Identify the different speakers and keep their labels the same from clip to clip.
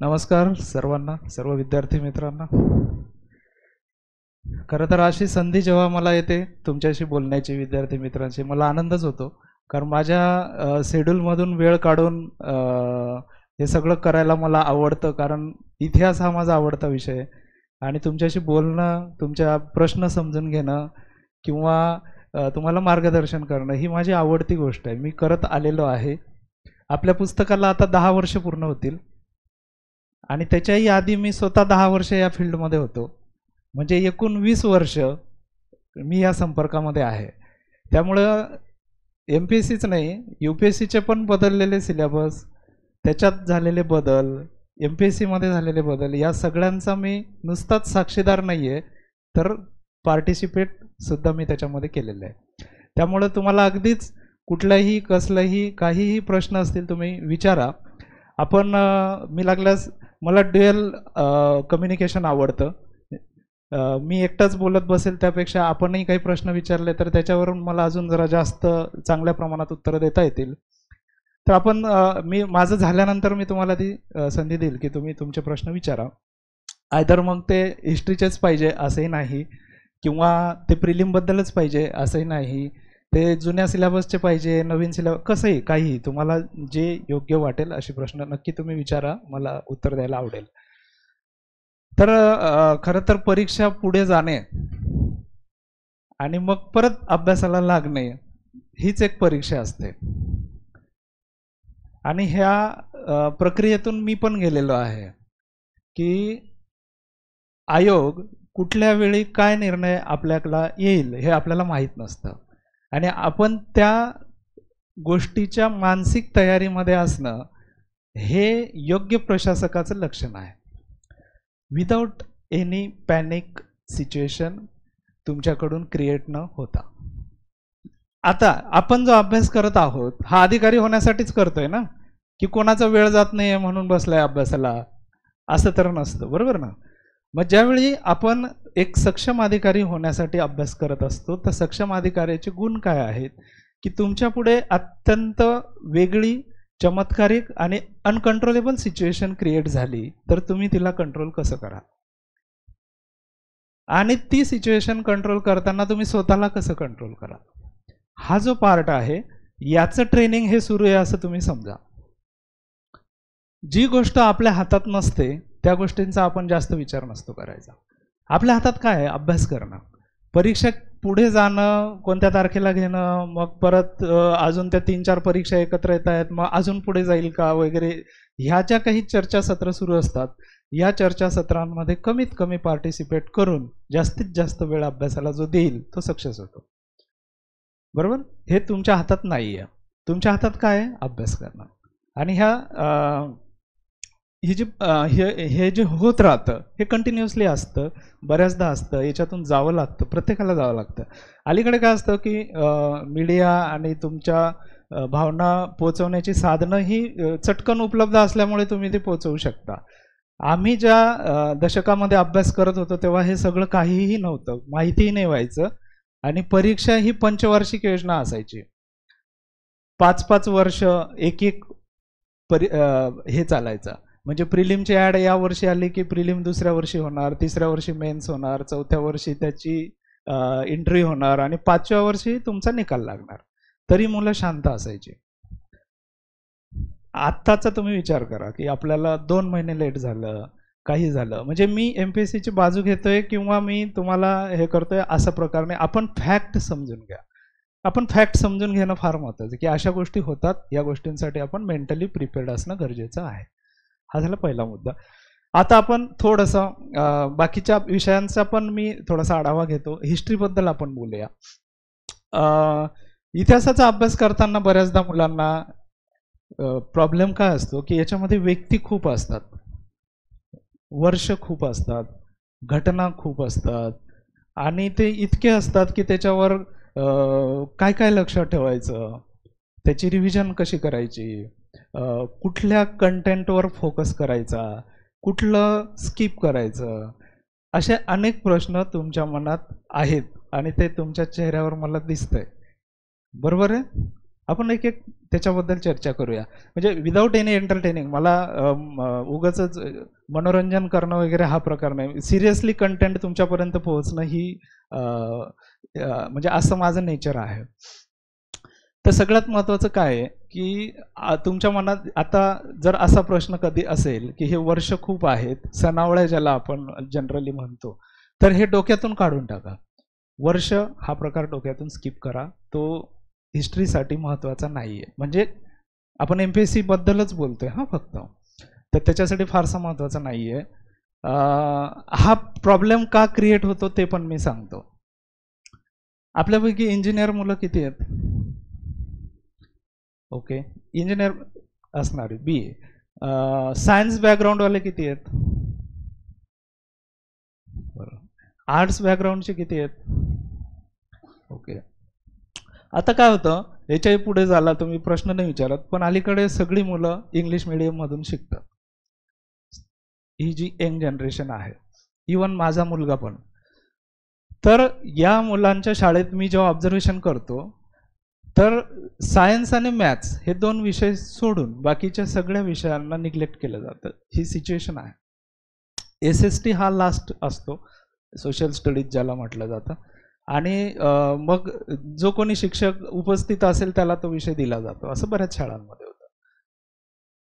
Speaker 1: नमस्कार सर्वांना, सर्व विद्यार्थी मित्रांना. खरं तर अशी संधी जेव्हा मला येते तुमच्याशी बोलण्याची, विद्यार्थी मित्रांशी, मला आनंदच होतो. कारण माझ्या शेड्यूलमधून वेळ काढून हे सगळं करायला मला आवडतं. कारण इतिहास हा माझा आवडता विषय आहे आणि तुमच्याशी बोलणं, तुमच्या प्रश्न समजून घेणं किंवा तुम्हाला मार्गदर्शन करणं ही माझी आवडती गोष्ट आहे. मी करत आलेलो आहे. आपल्या पुस्तकाला आता 10 वर्ष पूर्ण होतील आणि त्याच्याही आधी मी स्वतः 10 वर्ष या फील्डमध्ये होतो. म्हणजे एकूण 20 वर्ष मी या संपर्कामध्ये आहे. त्यामुळं MPSCच नाही, UPSCचे पण बदललेले सिलेबस, त्याच्यात झालेले बदल, MPSCमध्ये झालेले बदल, या सगळ्यांचा मी नुसताच साक्षीदार नाही आहे, तर पार्टिसिपेटसुद्धा मी त्याच्यामध्ये केलेलं आहे. त्यामुळं तुम्हाला अगदीच कुठलाही कसलाही काहीही प्रश्न असतील तुम्ही विचारा. आपण मी लागल्यास मला ड्युअल कम्युनिकेशन आवडतं. मी एकटाच बोलत बसेल त्यापेक्षा आपणही काही प्रश्न विचारले तर त्याच्यावरून मला अजून जरा जास्त चांगल्या प्रमाणात उत्तरं देता येतील. तर आपण माझं झाल्यानंतर मी तुम्हाला ती संधी देईल की तुम्ही तुमचे प्रश्न विचारा. आयदर मग ते हिस्ट्रीचेच पाहिजे असंही नाही, किंवा ते प्रिलिमबद्दलच पाहिजे असंही नाही, ते जुन्या सिलेबसचे पाहिजे, नवीन सिलेबस, कसंही काही तुम्हाला जे योग्य वाटेल असे प्रश्न नक्की तुम्ही विचारा, मला उत्तर द्यायला आवडेल. तर खरं तर परीक्षा पुढे जाणे आणि मग परत अभ्यासाला लागणे हीच एक परीक्षा असते. आणि ह्या प्रक्रियेतून मी पण गेलेलो आहे की आयोग कुठल्या वेळी काय निर्णय आपल्याला येईल हे आपल्याला माहीत नसतं आणि आपण त्या गोष्टीच्या मानसिक तयारीमध्ये असणं हे योग्य प्रशासकाचं लक्षण आहे. विदाउट एनी पॅनिक सिच्युएशन तुमच्याकडून क्रिएट न होता. आता आपण जो अभ्यास करत आहोत हा अधिकारी होण्यासाठीच करतोय ना, की कोणाचा वेळ जात नाही म्हणून बसलाय अभ्यासाला, असं तर नसतं, बरोबर ना? मग ज्यावेळी आपण एक सक्षम अधिकारी होण्यासाठी अभ्यास करत असतो तर सक्षम अधिकाऱ्याचे गुण काय आहेत की तुमच्या पुढे अत्यंत वेगळी, चमत्कारिक आणि अनकंट्रोलेबल सिच्युएशन क्रिएट झाली तर तुम्ही तिला कंट्रोल कसं कराल आणि ती सिच्युएशन कंट्रोल करताना तुम्ही स्वतःला कसं कंट्रोल कराल, हा जो पार्ट आहे याचं ट्रेनिंग हे सुरू आहे असं तुम्ही समजा. जी गोष्ट आपल्या हातात नसते त्या गोष्टींचा आपण जास्त विचार नसतो करायचा. आपल्या हातात काय आहे? अभ्यास करणं, परीक्षा पुढे जाणं, कोणत्या तारखेला घेणं, मग परत अजून त्या 3-4 परीक्षा एकत्र येत आहेत, मग अजून पुढे जाईल का वगैरे, ह्या ज्या काही चर्चासत्र सुरू असतात या चर्चासत्रांमध्ये कमीत कमी पार्टिसिपेट करून जास्तीत जास्त वेळ अभ्यासाला जो देईल तो सक्सेस होतो, बरोबर? हे तुमच्या हातात नाही आहे. तुमच्या हातात काय आहे? अभ्यास करणं. आणि हे जे होत राहतं हे कंटिन्युअसली असतं, बऱ्याचदा असतं, याच्यातून जावं लागतं, प्रत्येकाला जावं लागतं. अलीकडे काय असतं की मीडिया आणि तुमच्या भावना पोचवण्याची साधनं ही चटकन उपलब्ध असल्यामुळे तुम्ही ते पोचवू शकता. आम्ही ज्या दशकामध्ये अभ्यास करत होतो तेव्हा हे सगळं काहीही नव्हतं, माहितीही नाही व्हायचं आणि परीक्षा ही पंचवार्षिक योजना असायची. 5-5 वर्ष एक हे चालायचं. म्हणजे प्रिलिमची ॲड या वर्षी आली की प्रिलिम दुसऱ्या वर्षी होणार, तिसऱ्या वर्षी मेन्स होणार, चौथ्या वर्षी त्याची इंटरव्ह्यू होणार आणि 5व्या वर्षी तुमचा निकाल लागणार. तरी मुलं शांत असायची. आत्ताचा तुम्ही विचार करा की आपल्याला 2 महिने लेट झालं, काही झालं, म्हणजे मी MPSCची बाजू घेतोय किंवा मी तुम्हाला हे करतोय असा प्रकार नाही. आपण फॅक्ट समजून घ्या. आपण फॅक्ट समजून घेणं फार महत्त्वाचं की अशा गोष्टी होतात, या गोष्टींसाठी आपण मेंटली प्रिपेअर्ड असणं गरजेचं आहे. हा झाला पहिला मुद्दा. आता आपण थोडंसं बाकीच्या विषयांचा पण मी थोडासा आढावा घेतो. हिस्ट्रीबद्दल आपण बोलूया. इतिहासाचा अभ्यास करताना बऱ्याचदा मुलांना प्रॉब्लेम काय असतो की याच्यामध्ये व्यक्ती खूप असतात, वर्ष खूप असतात, घटना खूप असतात आणि ते इतके असतात की त्याच्यावर काय काय लक्षात ठेवायचं, त्याची रिव्हिजन कशी करायची, कुठल्या कंटेंटवर फोकस करायचा, कुठलं स्किप करायचं, असे अनेक प्रश्न तुमच्या मनात आहेत आणि ते तुमच्या चेहऱ्यावर मला दिसतंय, बरोबर आहे? आपण एक एक त्याच्याबद्दल चर्चा करूया. म्हणजे विदाऊट एनी एंटरटेनिंग, मला उगाच मनोरंजन करणं वगैरे हा प्रकार नाही. सिरियसली कंटेंट तुमच्यापर्यंत पोहोचणं ही म्हणजे असं माझं नेचर आहे. तर सगळ्यात महत्त्वाचं काय आहे की तुमच्या मनात आता जर असा प्रश्न कधी असेल की हे वर्ष खूप आहेत, सणावळ्या ज्याला आपण जनरली म्हणतो, तर हे डोक्यातून काढून टाका. वर्ष हा प्रकार डोक्यातून स्किप करा. तो हिस्ट्रीसाठी महत्त्वाचा नाही आहे. म्हणजे आपण MPSC बद्दलच बोलतोय हा फक्त, तर त्याच्यासाठी फारसा महत्त्वाचा नाही आहे. हा प्रॉब्लेम का क्रिएट होतो ते पण मी सांगतो. आपल्यापैकी इंजिनियर मुलं किती आहेत? ओके, इंजिनियर असणारे BA. सायन्स बॅकग्राऊंडवाले किती आहेत? बरं. आर्ट्स बॅकग्राऊंडचे किती आहेत? ओके. आता काय होतं, याच्याही पुढे झाला तुम्ही प्रश्न नाही विचारत, पण अलीकडे सगळी मुलं इंग्लिश मिडियममधून शिकतात. ही जी यंग जनरेशन आहे, इवन माझा मुलगा पण. तर या मुलांच्या शाळेत मी जेव्हा ऑब्झर्वेशन करतो, तर सायन्स आणि मॅथ्स हे 2 विषय सोडून बाकीच्या सगळ्या विषयांना निग्लेक्ट केलं जातं. ही सिच्युएशन आहे. SST हा लास्ट असतो, सोशल स्टडीज ज्याला म्हटलं जातं, आणि मग जो कोणी शिक्षक उपस्थित असेल त्याला तो विषय दिला जातो. असं बऱ्याच शाळांमध्ये होतं.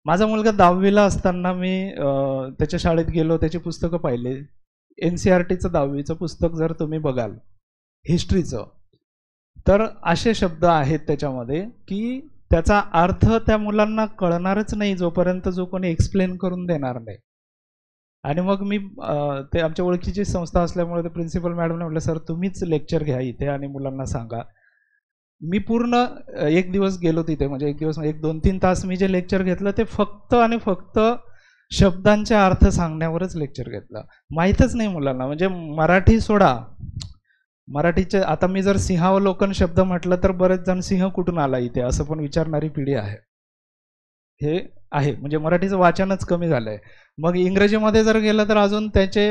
Speaker 1: माझा मुलगा 10वीला असताना मी त्याच्या शाळेत गेलो, त्याची पुस्तकं पाहिले. NCERTचं 10वीचं पुस्तक जर तुम्ही बघाल हिस्ट्रीचं, तर असे शब्द आहेत त्याच्यामध्ये की त्याचा अर्थ त्या मुलांना कळणारच नाही जोपर्यंत जो कोणी एक्सप्लेन करून देणार नाही. आणि मग मी ते आमच्या ओळखीची संस्था असल्यामुळे ते प्रिन्सिपल मॅडमने म्हटलं, सर तुम्हीच लेक्चर घ्या इथे आणि मुलांना सांगा. मी पूर्ण एक दिवस गेलो तिथे, म्हणजे एक दिवस 1-2-3 तास मी जे लेक्चर घेतलं ते फक्त आणि फक्त शब्दांचे अर्थ सांगण्यावरच लेक्चर घेतलं. माहीतच नाही मुलांना, म्हणजे मराठी सोडा, मराठीचे आता मी जर सिंहावलोकन शब्द म्हटलं तर बरेच जण सिंह कुठून आला इथे असं पण विचारणारी पिढी आहे. हे आहे, म्हणजे मराठीचं वाचनच कमी झालंय. मग इंग्रजीमध्ये जर गेलं तर अजून त्याचे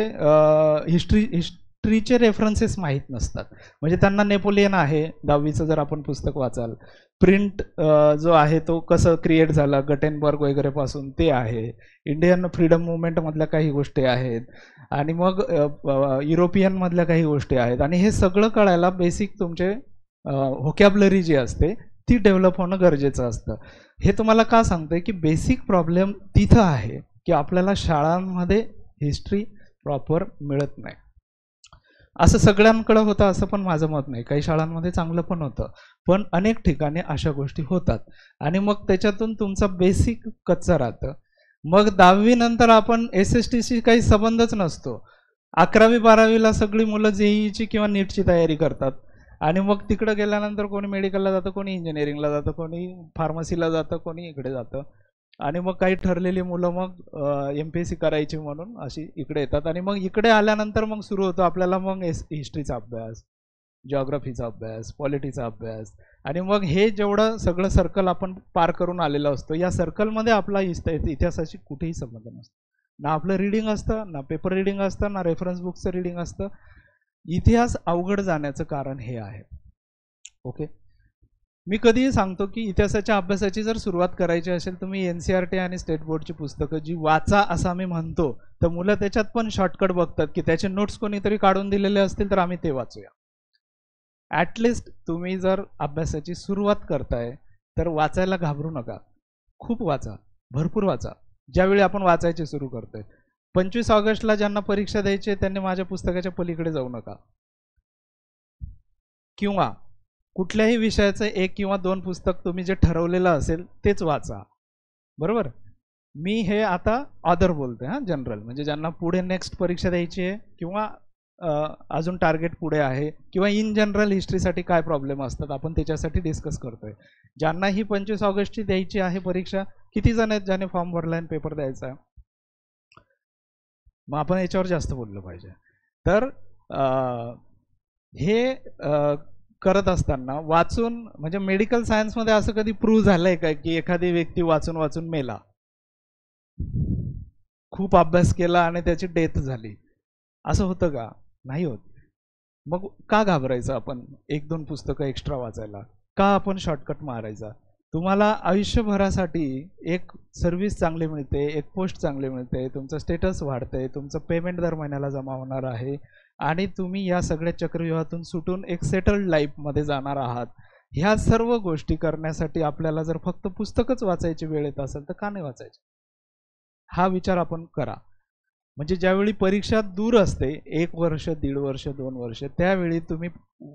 Speaker 1: हिस्ट्रीचे रेफरन्सेस माहीत नसतात. म्हणजे त्यांना नेपोलियन आहे 10वीचं जर आपण पुस्तक वाचाल, प्रिंट जो आहे तो कसं क्रिएट झाला गटेनबर्ग वगैरे पासून ते आहे, इंडियन फ्रीडम मुवमेंटमधल्या काही गोष्टी आहेत, आणि मग युरोपियनमधल्या काही गोष्टी आहेत. आणि हे सगळं कळायला बेसिक तुमचे व्होकॅब्लरी जी असते ती डेव्हलप होणं गरजेचं असतं. हे तुम्हाला का सांगतोय की बेसिक प्रॉब्लेम तिथं आहे की आपल्याला शाळांमध्ये हिस्ट्री प्रॉपर मिळत नाही. असं सगळ्यांकडे होतं असं पण माझं मत नाही. काही शाळांमध्ये चांगलं पण होतं, पण अनेक ठिकाणी अशा गोष्टी होतात आणि मग त्याच्यातून तुमचा बेसिक कच्चा राहतं. मग 10वी नंतर आपण SSTशी काही संबंधच नसतो. 11वी-12वीला सगळी मुलं JEEची किंवा नीटची तयारी करतात आणि मग तिकडं गेल्यानंतर कोणी मेडिकलला जातं, कोणी इंजिनिअरिंगला जातं, कोणी फार्मसीला जातं, कोणी इकडे जातं. आणि मग काही ठरलेली मुलं मग MPSC करायची म्हणून अशी इकडे येतात. आणि मग इकडे आल्यानंतर मग सुरू होतो आपल्याला मग हिस्ट्रीचा अभ्यास, जिओग्राफीचा अभ्यास, पॉलिटीचा अभ्यास. आणि मग हे जेवढं सगळं सर्कल आपण पार करून आलेलो असतो, या सर्कलमध्ये आपला इतिहासाशी कुठेही संबंध नसतो. ना आपलं रिडिंग असतं, ना पेपर रिडिंग असतं, ना रेफरन्स बुकचं रिडिंग असतं. इतिहास अवघड जाण्याचं कारण हे आहे. ओके, मी कधीही सांगतो की इतिहासाच्या अभ्यासाची जर सुरुवात करायची असेल तुम्ही NCERT आणि स्टेट बोर्डची पुस्तकं जी वाचा असं आम्ही म्हणतो, तर मुलं त्याच्यात पण शॉर्टकट बघतात की त्याचे नोट्स कोणीतरी काढून दिलेले असतील तर आम्ही ते वाचूया. ॲटलिस्ट तुम्ही जर अभ्यासाची सुरुवात करताय तर वाचायला घाबरू नका, खूप वाचा, भरपूर वाचा. ज्यावेळी आपण वाचायचे सुरू करतोय, 25 ऑगस्टला ज्यांना परीक्षा द्यायची त्यांनी माझ्या पुस्तकाच्या पलीकडे जाऊ नका, किंवा कुठल्याही विषयाचं 1 किंवा 2 पुस्तक तुम्ही जे ठरवलेलं असेल तेच वाचा. बरोबर, मी हे आता ऑदर बोलतोय हां, जनरल, म्हणजे ज्यांना पुढे नेक्स्ट परीक्षा द्यायची आहे किंवा अजून टार्गेट पुढे आहे, किंवा इन जनरल हिस्ट्रीसाठी काय प्रॉब्लेम असतात आपण त्याच्यासाठी डिस्कस करतोय. ज्यांना ही 25 ऑगस्टची द्यायची आहे परीक्षा, किती जण आहेत ज्याने फॉर्म भरला आणि पेपर द्यायचा आहे? मग आपण याच्यावर जास्त बोललं पाहिजे. तर हे करत असताना वाचून, म्हणजे मेडिकल सायन्समध्ये असं कधी प्रूव्ह झालंय का की एखादी व्यक्ती वाचून वाचून मेला, खूप अभ्यास केला आणि त्याची डेथ झाली, असं होतं का? नाही होत. मग का घाबरायचं आपण 1-2 पुस्तकं एक्स्ट्रा वाचायला? का आपण शॉर्टकट मारायचा? तुम्हाला आयुष्यभरासाठी एक सर्व्हिस चांगली मिळते, एक पोस्ट चांगली मिळते, तुमचं स्टेटस वाढतंय, तुमचं पेमेंट दर महिन्याला जमा होणार आहे आणि तुम्ही या सगळ्या चक्रव्यूहातून सुटून एक सेटल्ड लाईफमध्ये जाणार आहात. ह्या सर्व गोष्टी करण्यासाठी आपल्याला जर फक्त पुस्तकच वाचायची वेळ येत असेल तर का नाही वाचायची? हा विचार आपण करा. म्हणजे ज्यावेळी परीक्षा दूर असते, 1 वर्ष, 1.5 वर्ष, 2 वर्ष, त्यावेळी तुम्ही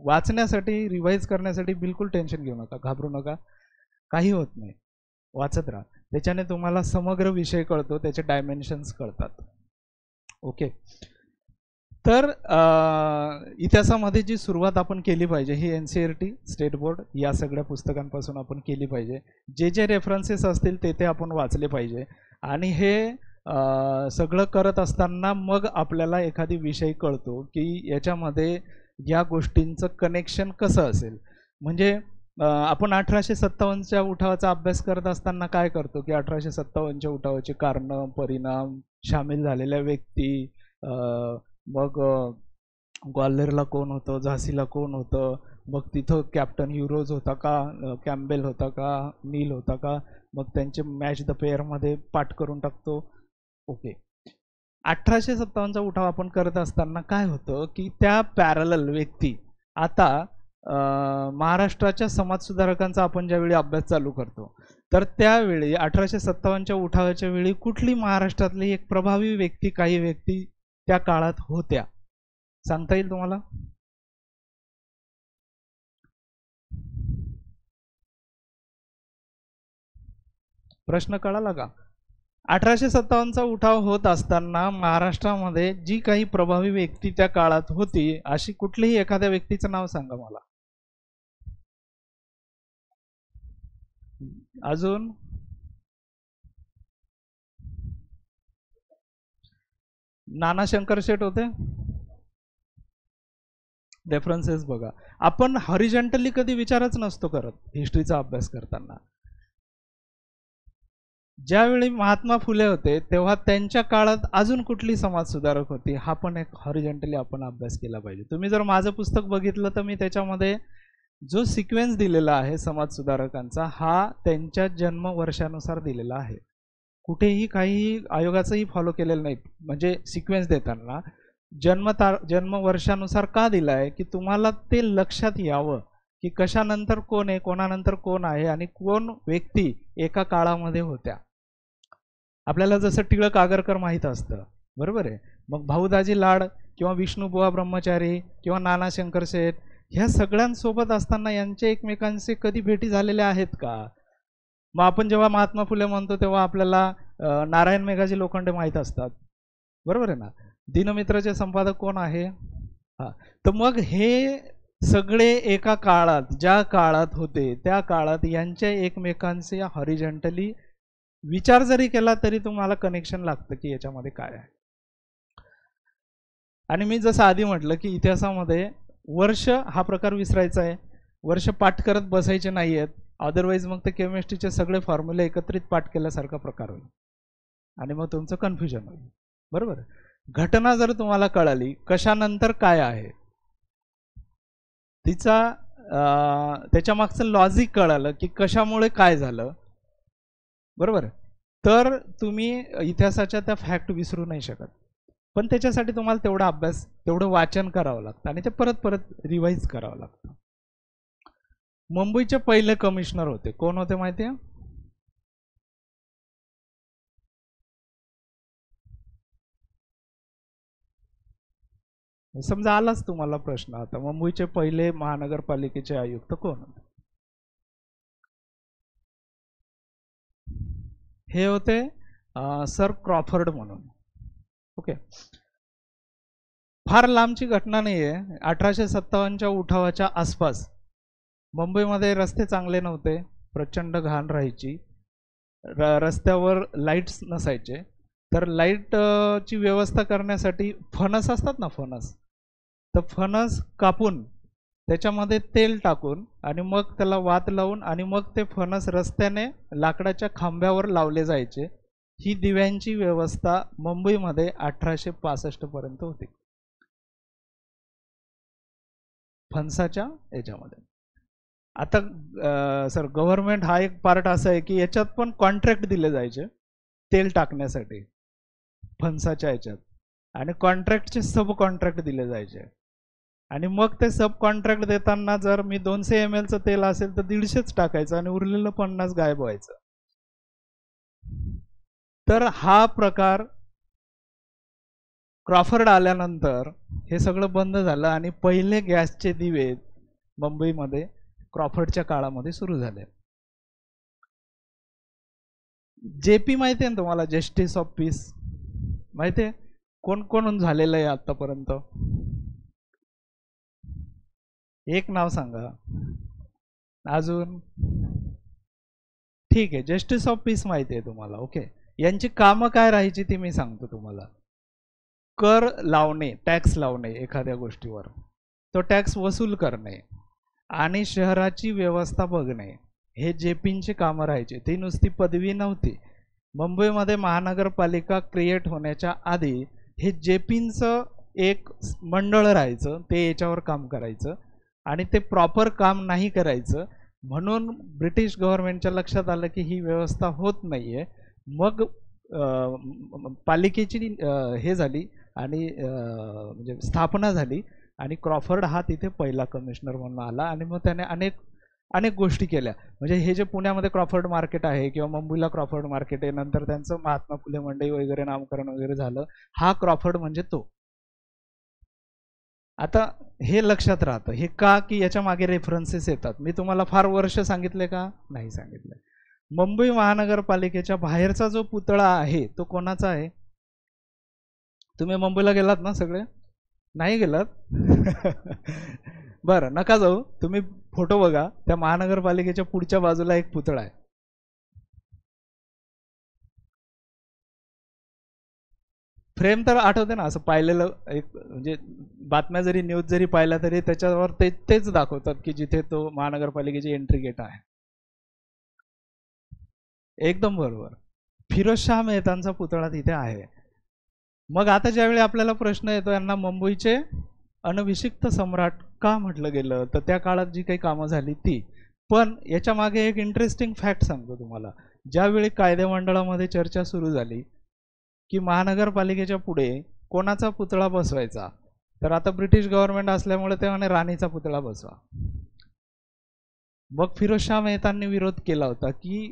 Speaker 1: वाचण्यासाठी, रिवाईज करण्यासाठी बिलकुल टेन्शन घेऊ नका, घाबरू नका. काही होत नाही, वाचत राहा. त्याच्याने तुम्हाला समग्र विषय कळतो, त्याचे डायमेन्शन्स कळतात. ओके. तर इतिहासामध्ये जी सुरुवात आपण केली पाहिजे ही NCERT, स्टेट बोर्ड या सगळ्या पुस्तकांपासून आपण केली पाहिजे. जे जे रेफरन्सेस असतील ते आपण वाचले पाहिजे. आणि हे सगळं करत असताना मग आपल्याला एखादी विषय कळतो की याच्यामध्ये या गोष्टींचं कनेक्शन कसं असेल. म्हणजे आपण 1857च्या उठावाचा अभ्यास करत असताना काय करतो की 1857च्या उठावाचे कारणं, परिणाम, सामील झालेल्या व्यक्ती, मग ग्वाल्हेरला कोण होतं, झाशीला कोण होतं, मग तिथं कॅप्टन युरोज होता का, कॅम्बेल होता का, नील होता का, मग त्यांचे मॅच द पेअरमध्ये पाठ करून टाकतो. ओके. 1857चा उठाव आपण करत असताना काय होतं की त्या पॅरलल व्यक्ती आता महाराष्ट्राच्या समाजसुधारकांचा आपण ज्यावेळी अभ्यास चालू करतो तर त्यावेळी 1857च्या उठावाच्या वेळी कुठली महाराष्ट्रातली एक प्रभावी व्यक्ती, काही व्यक्ती त्या काळात होत्या, सांगता येईल तुम्हाला? प्रश्न कळाला का? 1857चा उठाव होत असताना महाराष्ट्रामध्ये जी काही प्रभावी व्यक्ती त्या काळात होती अशी कुठलीही एखाद्या व्यक्तीचं नाव सांगा मला. अजून? नाना शंकर शेठ होते. रेफरन्सेस बघा. आपण हॉरिझॉन्टली कधी विचारच नसतो करत हिस्ट्रीचा अभ्यास करताना. ज्यावेळी महात्मा फुले होते तेव्हा त्यांच्या काळात अजून कुठली समाजसुधारक होती हा पण एक हॉरिझॉन्टली आपण अभ्यास केला पाहिजे. तुम्ही जर माझं पुस्तक बघितलं तर मी त्याच्यामध्ये जो सिक्वेन्स दिलेला आहे समाजसुधारकांचा हा त्यांच्या जन्मवर्षानुसार दिलेला आहे. कुठेही काही आयोगाचंही फॉलो केलेलं नाही. म्हणजे सिक्वेन्स देताना जन्मवर्षानुसार का दिला आहे की तुम्हाला ते लक्षात यावं की कशानंतर कोण आहे, कोणानंतर कोण आहे आणि कोण व्यक्ती एका काळामध्ये होत्या. आपल्याला जसं टिळक आगरकर माहीत असतं, बरोबर आहे. मग भाऊदाजी लाड किंवा विष्णुबुवा ब्रह्मचारी किंवा नाना शंकर शेठ ह्या सगळ्यांसोबत असताना यांचे एकमेकांचे कधी भेटी झालेल्या आहेत का? मग आपण जेव्हा महात्मा फुले म्हणतो तेव्हा आपल्याला नारायण मेघाजी लोखंडे माहीत असतात, बरोबर आहे ना. दिनमित्राचे संपादक कोण आहे? हा. तर मग हे सगळे एका काळात, ज्या काळात होते त्या काळात यांच्या एकमेकांचे हॉरिझॉन्टली विचार जरी केला तरी तुम्हाला कनेक्शन लागतं की याच्यामध्ये काय आहे. आणि मी जसं आधी म्हटलं की इतिहासामध्ये वर्ष हा प्रकार विसरायचा आहे. वर्ष पाठ करत बसायचे नाही आहेत, अदरवाईज मग ते केमिस्ट्रीचे सगळे फॉर्म्युले एकत्रित पाठ केल्यासारखा प्रकार होईल आणि मग तुमचं कन्फ्युजन होईल, बरोबर. घटना जर तुम्हाला कळाली कशानंतर काय आहे, तिचा त्याच्या मागचं लॉजिक कळालं की कशामुळे काय झालं, बरोबर, तर तुम्ही इतिहासाच्या त्या फॅक्ट विसरू नाही शकत. पण त्याच्यासाठी तुम्हाला तेवढा अभ्यास, तेवढं वाचन करावं लागतं आणि ते परत परत रिवाईज करावं लागतं. मुंबईचे पहिले कमिशनर होते, कोण होते माहिती आहे? समजा आलाच तुम्हाला प्रश्न आता, मुंबईचे पहिले महानगरपालिकेचे आयुक्त कोण होते? हे होते सर क्रॉफर्ड म्हणून. ओके. फार लांबची घटना नाही आहे. 1857च्या उठावाच्या आसपास मुंबईमध्ये रस्ते चांगले नव्हते, प्रचंड घाण राहायची, रस्त्यावर लाईट्स नसायचे. तर लाईटची व्यवस्था करण्यासाठी फणस असतात ना, फणस, तर फणस कापून त्याच्यामध्ये तेल टाकून आणि मग त्याला वात लावून आणि मग ते फणस रस्त्याने लाकडाच्या खांब्यावर लावले जायचे. ही दिव्यांची व्यवस्था मुंबईमध्ये 1865 पर्यंत होती, फणसाच्या याच्यामध्ये. आता सर गव्हर्नमेंट हा एक पार्ट असा आहे की याच्यात पण कॉन्ट्रॅक्ट दिले जायचे तेल टाकण्यासाठी फणसाच्या याच्यात, आणि कॉन्ट्रॅक्टचे सब कॉन्ट्रॅक्ट दिले जायचे. आणि मग ते सब कॉन्ट्रॅक्ट देताना जर मी 200 ml तेल असेल तर 150च टाकायचं आणि उरलेलं 50 गायब व्हायचं. तर हा प्रकार क्रॉफर्ड आल्यानंतर हे सगळं बंद झालं आणि पहिले गॅसचे दिवे मुंबईमध्ये क्रॉफर्डच्या काळामध्ये सुरू झाले. जेपी माहिती आहे ना तुम्हाला, जस्टिस ऑफ पीस माहिती आहे? कोण कोण झालेलं आहे आतापर्यंत? एक नाव सांगा. अजून? ठीक आहे, जस्टिस ऑफ पीस माहिती आहे तुम्हाला. ओके, यांची कामं काय राहायची ती मी सांगतो तुम्हाला. कर लावणे, टॅक्स लावणे एखाद्या गोष्टीवर, तो टॅक्स वसूल करणे आणि शहराची व्यवस्था बघणे, हे जेपींची कामं राहायची. ती नुसती पदवी नव्हती. मुंबईमध्ये महानगरपालिका क्रिएट होण्याच्या आधी हे जेपींचं एक मंडळ राहायचं, ते याच्यावर काम करायचं आणि ते प्रॉपर काम नाही करायचं. म्हणून ब्रिटिश गव्हर्नमेंटच्या लक्षात आलं की ही व्यवस्था होत नाही आहे. मग पालिकेची हे झाली आणि म्हणजे स्थापना झाली आणि क्रॉफर्ड हा तिथे पहिला कमिशनर म्हणून आला आणि मग त्याने अनेक अनेक गोष्टी केल्या. म्हणजे हे जे पुण्यामध्ये क्रॉफर्ड मार्केट आहे किंवा मुंबईला क्रॉफर्ड मार्केट आहे, नंतर त्यांचं महात्मा फुले मंडई वगैरे नामकरण वगैरे झालं. हा क्रॉफर्ड म्हणजे तो. आता हे लक्षात राहतं. हे का की याच्या मागे रेफरन्सेस येतात. मी तुम्हाला फार वर्ष सांगितले का? नाही सांगितले. मुंबई महानगरपालिकेच्या बाहेरचा जो पुतळा आहे तो कोणाचा आहे? तुम्ही मुंबईला गेलात ना सगळे? नाही गेलात? बरं, नका जाऊ, तुम्ही फोटो बघा. त्या महानगरपालिकेच्या पुढच्या बाजूला एक पुतळा आहे. फ्रेम तर आठवते ना, असं पाहिलेलं एक, म्हणजे बातम्या जरी न्यूज जरी पाहिल्या तरी त्याच्यावर तेच दाखवतात की जिथे तो महानगरपालिकेची एंट्री गेट आहे. एकदम बरोबर, फिरोजशाह मेहतांचा पुतळा तिथे आहे. मग आता ज्यावेळी आपल्याला प्रश्न येतो यांना मुंबईचे अनभिषिक्त सम्राट का म्हटलं गेलं, तर त्या काळात जी काही कामं झाली ती. पण याच्या मागे एक इंटरेस्टिंग फॅक्ट सांगतो तुम्हाला. ज्यावेळी कायदेमंडळामध्ये चर्चा सुरू झाली की महानगरपालिकेच्या पुढे कोणाचा पुतळा बसवायचा, तर आता ब्रिटिश गव्हर्नमेंट असल्यामुळे ते म्हणे राणीचा पुतळा बसवा. मग फिरोजशाह मेहतांनी विरोध केला होता की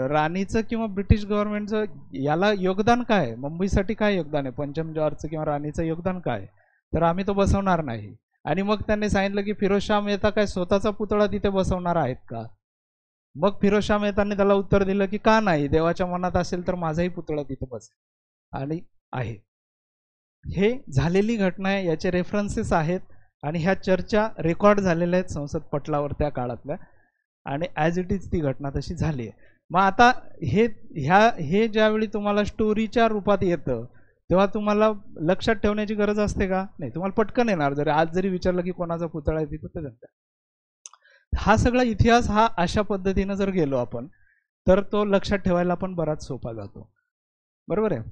Speaker 1: राणीचं किंवा ब्रिटिश गव्हर्नमेंटचं याला योगदान काय, मुंबईसाठी काय योगदान आहे, पंचम जॉर्जचं किंवा राणीचं योगदान काय, तर आम्ही तो बसवणार नाही. आणि मग त्यांनी सांगितलं की फिरोजशाह मेहता काय स्वतःचा पुतळा तिथे बसवणार आहेत का? मग फिरोजशाह मेहतांनी त्याला उत्तर दिलं की का नाही, देवाच्या मनात असेल तर माझाही पुतळा तिथे बसेल. आणि आहे, हे झालेली घटना आहे, याचे रेफरन्सेस आहेत आणि ह्या चर्चा रेकॉर्ड झालेल्या आहेत संसद पटलावर त्या काळातल्या, आणि ॲज इट इज ती घटना तशी झाली आहे. मग आता हे ज्यावेळी तुम्हाला स्टोरीच्या रूपात येतं तेव्हा तुम्हाला लक्षात ठेवण्याची गरज असते का? नाही, तुम्हाला पटकन येणार. जरी आज जरी विचारलं की कोणाचा पुतळा आहे तिथं तर हा सगळा इतिहास हा अशा पद्धतीनं जर गेलो आपण तर तो लक्षात ठेवायला पण बराच सोपा जातो. बरोबर आहे.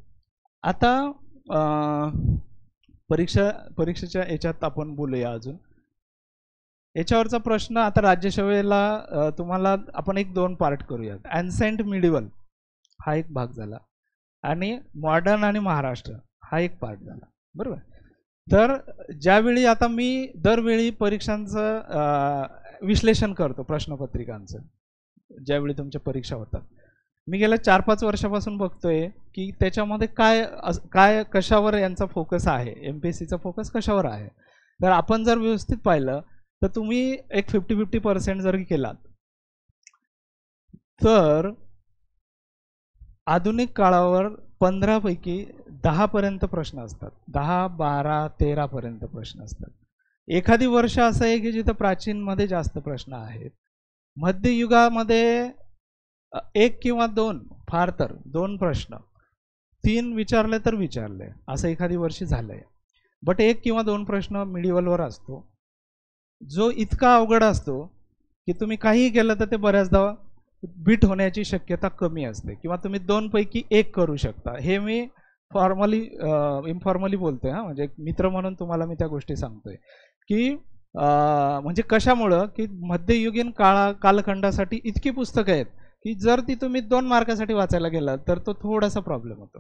Speaker 1: आता परीक्षेच्या याच्यात आपण बोलूया अजून. याच्यावरचा प्रश्न आता राज्यसेवेला तुम्हाला आपण एक दोन पार्ट करूयात. ॲन्सेंट मिडिवल हा एक भाग झाला आणि मॉडर्न आणि महाराष्ट्र हा एक पार्ट झाला. बरोबर. तर ज्यावेळी आता मी दरवेळी परीक्षांचं विश्लेषण करतो, प्रश्नपत्रिकांचं, ज्यावेळी तुमच्या परीक्षा होतात, मी गेल्या 4-5 वर्षापासून बघतोय की त्याच्यामध्ये काय कशावर यांचा फोकस आहे, MPSCचा फोकस कशावर आहे. तर आपण जर व्यवस्थित पाहिलं तर तुम्ही एक 50-50% जर केलात तर आधुनिक काळावर 15 पैकी 10 पर्यंत प्रश्न असतात. 10, 12, 13 पर्यंत प्रश्न असतात. एखादी वर्ष असं आहे की जिथं प्राचीनमध्ये जास्त प्रश्न आहेत. मध्ययुगामध्ये 1 किंवा 2, फार तर 2 प्रश्न, 3 विचारले तर विचारले, असं एखादी वर्षी झालंय. बट 1 किंवा 2 प्रश्न मिडिवलवर असतो, जो इतका अवघड असतो की तुम्ही काहीही केलं तर ते बऱ्याचदा बीट होण्याची शक्यता कमी असते, किंवा तुम्ही 2 पैकी 1 करू शकता. हे मी फॉर्मली इन्फॉर्मली बोलतोय, म्हणजे मित्र म्हणून तुम्हाला मी त्या गोष्टी सांगतोय की म्हणजे कशामुळं की मध्ययुगीन कालखंडासाठी इतकी पुस्तकं आहेत की जर ती तुम्ही 2 मार्कासाठी वाचायला गेलात तर तो थोडासा प्रॉब्लेम होतो.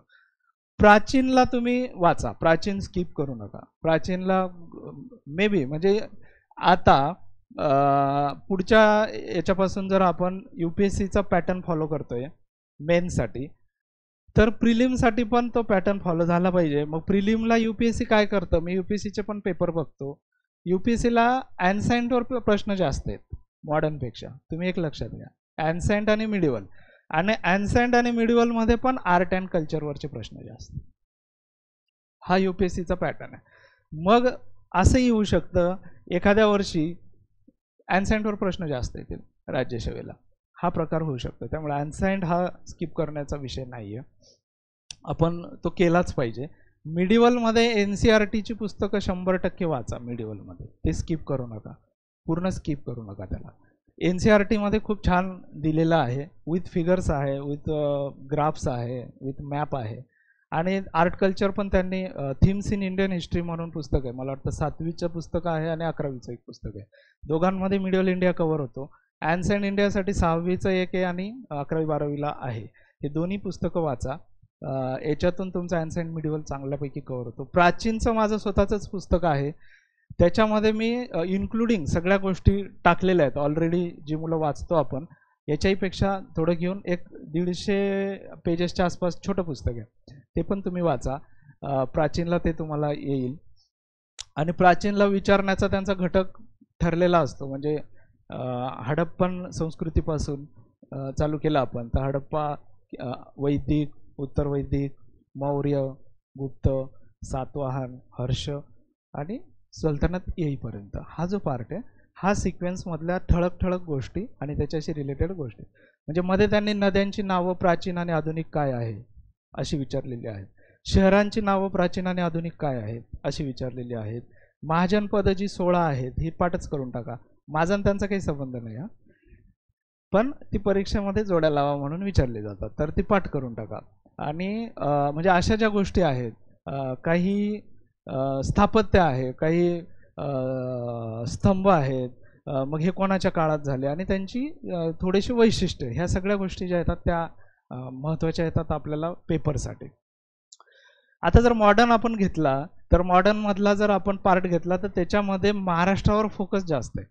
Speaker 1: प्राचीनला तुम्ही वाचा, प्राचीन स्किप करू नका. प्राचीनला मे बी म्हणजे आता पुढच्या याच्यापासून जर आपण UPSCचा पॅटर्न फॉलो करतोय मेन्ससाठी, तर प्रिलिमसाठी पण तो पॅटर्न फॉलो झाला पाहिजे. मग प्रिलिमला UPSC काय करतं, मी UPSCचे पण पेपर बघतो. UPSCला ॲन्साइंटवर प्रश्न जास्त आहेत मॉडर्नपेक्षा. तुम्ही एक लक्षात घ्या, ॲन्साइंट आणि मिडिवल. आणि ॲन्साइंट आणि मिडिवलमध्ये पण आर्ट अँड कल्चरवरचे प्रश्न जास्त. हा UPSCचा पॅटर्न आहे. मग असंही होऊ शकतं एखाद्या वर्षी ॲन्साइंटवर प्रश्न जास्त येतील राज्यसेवेला, हा प्रकार होऊ शकतो. त्यामुळे ॲन्साइंट हा स्किप करण्याचा विषय नाही आहे, आपण तो केलाच पाहिजे. मिडिवलमध्ये NCERTची पुस्तकं 100% वाचा. मिडिवलमध्ये ते स्किप करू नका, पूर्ण स्किप करू नका त्याला. NCERTमध्ये खूप छान दिलेलं आहे, विथ फिगर्स आहे, विथ ग्राफ्स आहे, विथ मॅप आहे. आणि आर्ट कल्चर पण त्यांनी थीम्स इन इंडियन हिस्ट्री म्हणून पुस्तक आहे, मला वाटतं 7वीचं पुस्तक आहे आणि 11वीचं एक पुस्तक आहे. दोघांमध्ये मिडिवल इंडिया कव्हर होतो. ॲन्साइंट इंडियासाठी 6वीचं एक आहे आणि 11वी-12वीला आहे. हे दोन्ही पुस्तकं वाचा, याच्यातून तुमचं ॲन्साइंट मिडिवल चांगल्यापैकी कव्हर होतो. प्राचीनचं माझं स्वतःचंच पुस्तक आहे, त्याच्यामध्ये मी इन्क्लुडिंग सगळ्या गोष्टी टाकलेल्या आहेत ऑलरेडी, जी मुलं वाचतो आपण याच्याहीपेक्षा थोडं घेऊन. एक 150 पेजेसच्या आसपास छोटं पुस्तक आहे, ते पण तुम्ही वाचा. प्राचीनला ते तुम्हाला येईल. आणि प्राचीनला विचारण्याचा त्यांचा घटक ठरलेला असतो. म्हणजे हडप्पन संस्कृतीपासून चालू केलं आपण तर हडप्पा, वैदिक, उत्तर वैदिक, मौर्य, गुप्त, सातवाहन, हर्ष आणि सल्तनत येईपर्यंत हा जो पार्ट आहे, हा सिक्वेन्समधल्या ठळक ठळक गोष्टी आणि त्याच्याशी रिलेटेड गोष्टी. म्हणजे मध्ये त्यांनी नद्यांची नावं प्राचीन आणि आधुनिक काय आहे अशी विचारलेली आहेत. शहरांची नावं प्राचीन आणि आधुनिक काय आहेत अशी विचारलेली आहेत. महाजनपद जी 16 आहेत ही पाठच करून टाका. महाजन त्यांचा काही संबंध नाही हा, पण ती परीक्षेमध्ये जोड्या लावा म्हणून विचारली जातात, तर ती पाठ करून टाका. आणि म्हणजे अशा ज्या गोष्टी आहेत, काही स्थापत्य आहे, काही स्तंभ आहेत, मग हे कोणाच्या काळात झाले आणि त्यांची थोडीशी वैशिष्ट्ये, ह्या सगळ्या गोष्टी ज्या येतात त्या महत्त्वाच्या येतात आपल्याला पेपरसाठी. आता जर मॉडर्न आपण घेतला तर मॉडर्नमधला जर आपण पार्ट घेतला तर त्याच्यामध्ये महाराष्ट्रावर फोकस जास्त आहे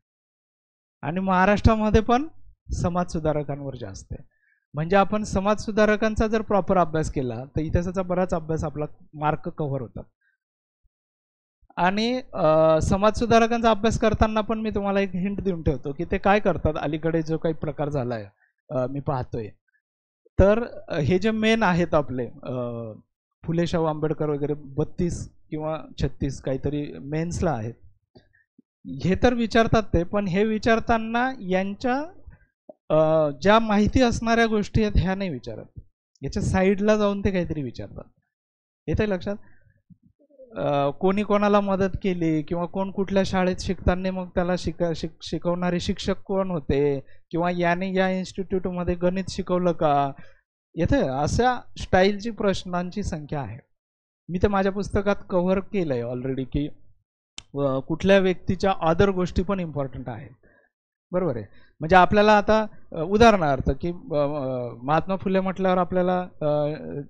Speaker 1: आणि महाराष्ट्रामध्ये पण समाजसुधारकांवर जास्त आहे. म्हणजे आपण समाजसुधारकांचा जर प्रॉपर अभ्यास केला तर इतिहासाचा बराच अभ्यास आपला मार्क कव्हर होतात. आणि समाजसुधारकांचा अभ्यास करताना पण मी तुम्हाला एक हिंट देऊन ठेवतो की ते काय करतात. अलीकडे जो काही प्रकार झाला आहे मी पाहतोय, तर हे जे मेन आहेत आपले फुले शाहू आंबेडकर वगैरे 32 किंवा 36 काहीतरी मेन्सला आहेत, हे तर विचारतात ते, पण हे विचारताना यांच्या ज्या माहिती असणाऱ्या गोष्टी आहेत ह्या नाही विचारत, याच्या साईडला जाऊन ते काहीतरी विचारतात. येते लक्षात? कोणी कोणाला मदत केली किंवा कोण कुठल्या शाळेत शिकताना मग त्याला शिकवणारे शिक्षक कोण होते किंवा याने या इन्स्टिट्यूटमध्ये गणित शिकवलं का, येथे अशा स्टाईलची प्रश्नांची संख्या आहे. मी तर माझ्या पुस्तकात कव्हर केलं आहे ऑलरेडी की कुठल्या व्यक्तीच्या अदर गोष्टी पण इम्पॉर्टंट आहेत. बरोबर आहे. म्हणजे आपल्याला आता उदाहरणार्थ की महात्मा फुले म्हटल्यावर आपल्याला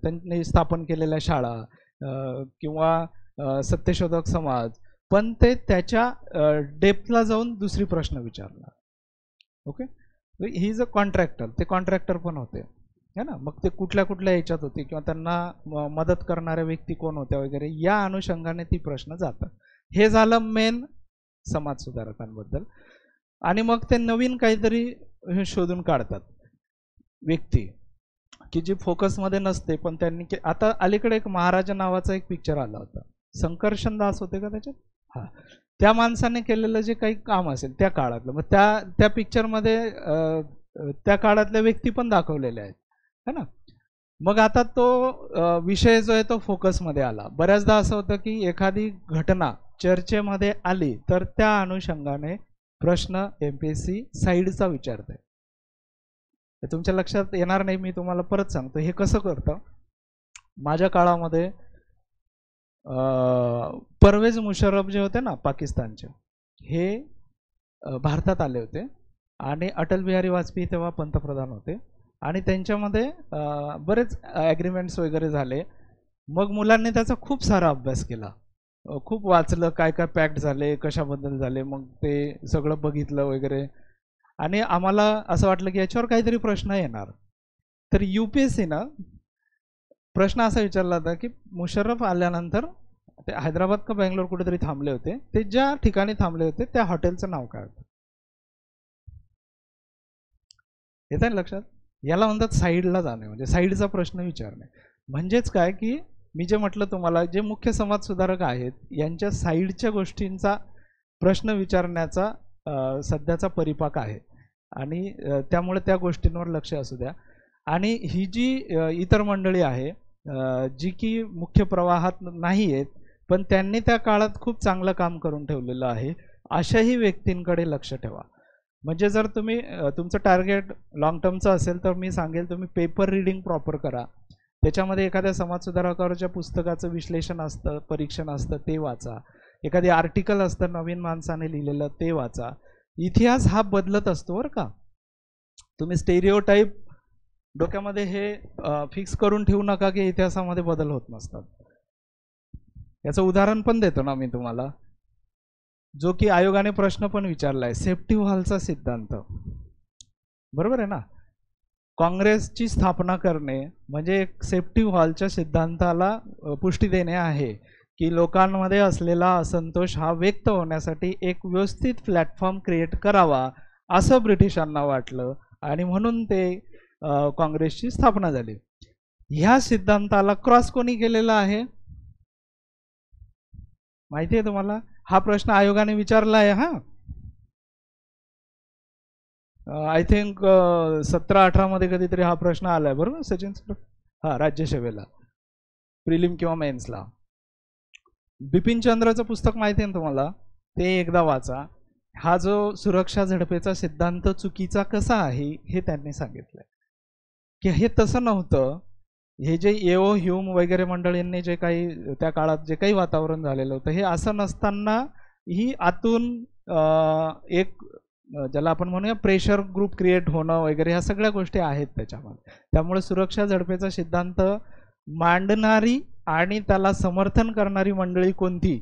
Speaker 1: त्यांनी स्थापन केलेल्या शाळा किंवा सत्यशोधक समाज, पण ते त्याच्या डेप्थला जाऊन दुसरी प्रश्न विचारणार. Okay, he is a contractor, ते कॉन्ट्रॅक्टर पण होते है ना. मग ते कुठल्या कुठल्या याच्यात होते किंवा त्यांना मदत करणाऱ्या व्यक्ती कोण होत्या वगैरे, या अनुषंगाने ती प्रश्न जातात. हे झालं मेन समाजसुधारकांबद्दल. आणि मग ते नवीन काहीतरी शोधून काढतात व्यक्ती की जी फोकसमध्ये नसते, पण त्यांनी आता अलीकडे एक महाराजा नावाचा एक पिक्चर आला होता, संकर्षण दास होते का त्याच्यात, हा, त्या माणसाने केलेलं जे काही काम असेल त्या काळातलं, मग त्या पिक्चरमध्ये त्या काळातल्या व्यक्ती पण दाखवलेल्या आहेत है ना. मग आता तो विषय जो आहे तो फोकसमध्ये आला. बऱ्याचदा असं होतं की एखादी घटना चर्चेमध्ये आली तर त्या अनुषंगाने प्रश्न MPSC साईडचा विचारत आहे. तुमच्या लक्षात येणार नाही, मी तुम्हाला परत सांगतो हे कसं करतं. माझ्या काळामध्ये परवेज मुशर्रफ जे होते ना पाकिस्तानचे,
Speaker 2: हे भारतात आले होते आणि अटल बिहारी वाजपेयी तेव्हा पंतप्रधान होते आणि त्यांच्यामध्ये बरेच ॲग्रीमेंट्स वगैरे झाले. मग मुलांनी त्याचा खूप सारा अभ्यास केला, खूप वाचलं, काय काय पॅक्ट झाले, कशाबद्दल झाले, मग ते सगळं बघितलं वगैरे. आणि आम्हाला असं वाटलं की याच्यावर काहीतरी प्रश्न येणार. तर UPSCनं प्रश्न असा विचारला होता की मुशर्रफ आल्यानंतर ते हैदराबाद का बेंगलोर कुठेतरी थांबले होते, ते ज्या ठिकाणी थांबले होते त्या हॉटेलचं नाव काय होतं? येत आहे लक्षात? याला म्हणतात साईडला जाणे, म्हणजे साईडचा प्रश्न विचारणे. म्हणजेच काय की मी जे म्हटलं तुम्हाला, जे मुख्य समाज सुधारक आहेत यांच्या साईडच्या गोष्टींचा प्रश्न विचारण्याचा सध्याचा परिपाक आहे आणि त्यामुळे त्या गोष्टींवर लक्ष असू द्या. आणि ही जी इतर मंडळी आहे जी की मुख्य प्रवाहात नाही आहेत पण त्यांनी त्या काळात खूप चांगलं काम करून ठेवलेलं आहे, अशाही व्यक्तींकडे लक्ष ठेवा. म्हणजे जर तुम्ही तुमचं टार्गेट लॉंग टर्मचं असेल तर मी सांगेल तुम्ही पेपर रीडिंग प्रॉपर करा. त्याच्यामध्ये एखाद्या समाजसुधारकाच्या पुस्तकाचं विश्लेषण असतं, परीक्षण असतं, ते वाचा. एखादी आर्टिकल असतं नवीन माणसाने लिहिलेलं, ते वाचा. इतिहास हा बदलत असतो बरं का. तुम्ही स्टेरिओटाईप डोक्यामध्ये हे फिक्स करून ठेवू नका की इतिहासामध्ये बदल होत नसतात. याचं उदाहरण पण देतो ना मी तुम्हाला, जो की आयोगाने प्रश्न पण विचारलाय. सेफ्टी वॉलचा सिद्धांत, बरोबर आहे ना. काँग्रेसची स्थापना करणे म्हणजे एक सेफ्टी वॉलच्या सिद्धांताला पुष्टी देणे आहे की लोकांमध्ये असलेला असंतोष हा व्यक्त होण्यासाठी एक व्यवस्थित प्लॅटफॉर्म क्रिएट करावा असं ब्रिटिशांना वाटलं आणि म्हणून ते काँग्रेसची स्थापना झाली. ह्या सिद्धांताला क्रॉस कोणी केलेला आहे माहिती आहे तुम्हाला? हा प्रश्न आयोगाने विचारला आहे. हा आय थिंक 17-18 मध्ये कधीतरी हा प्रश्न आलाय, बरोबर सचिन सर? हा, राज्यसभेला प्रिलिम किंवा मेन्सला. बिपिन चंद्रचं पुस्तक माहिती आहे ना तुम्हाला? ते एकदा वाचा. हा जो सुरक्षा झडपेचा सिद्धांत चुकीचा कसा आहे हे त्यांनी सांगितलंय की हे तसं नव्हतं. हे जे येओ ह्यूम वगैरे मंडळींनी जे काही त्या काळात जे काही वातावरण झालेलं होतं हे असं नसताना ही आतून एक ज्याला आपण म्हणूया प्रेशर ग्रुप क्रिएट होणं वगैरे ह्या सगळ्या गोष्टी आहेत त्याच्यामध्ये. त्यामुळे सुरक्षा झडपेचा सिद्धांत मांडणारी आणि त्याला समर्थन करणारी मंडळी कोणती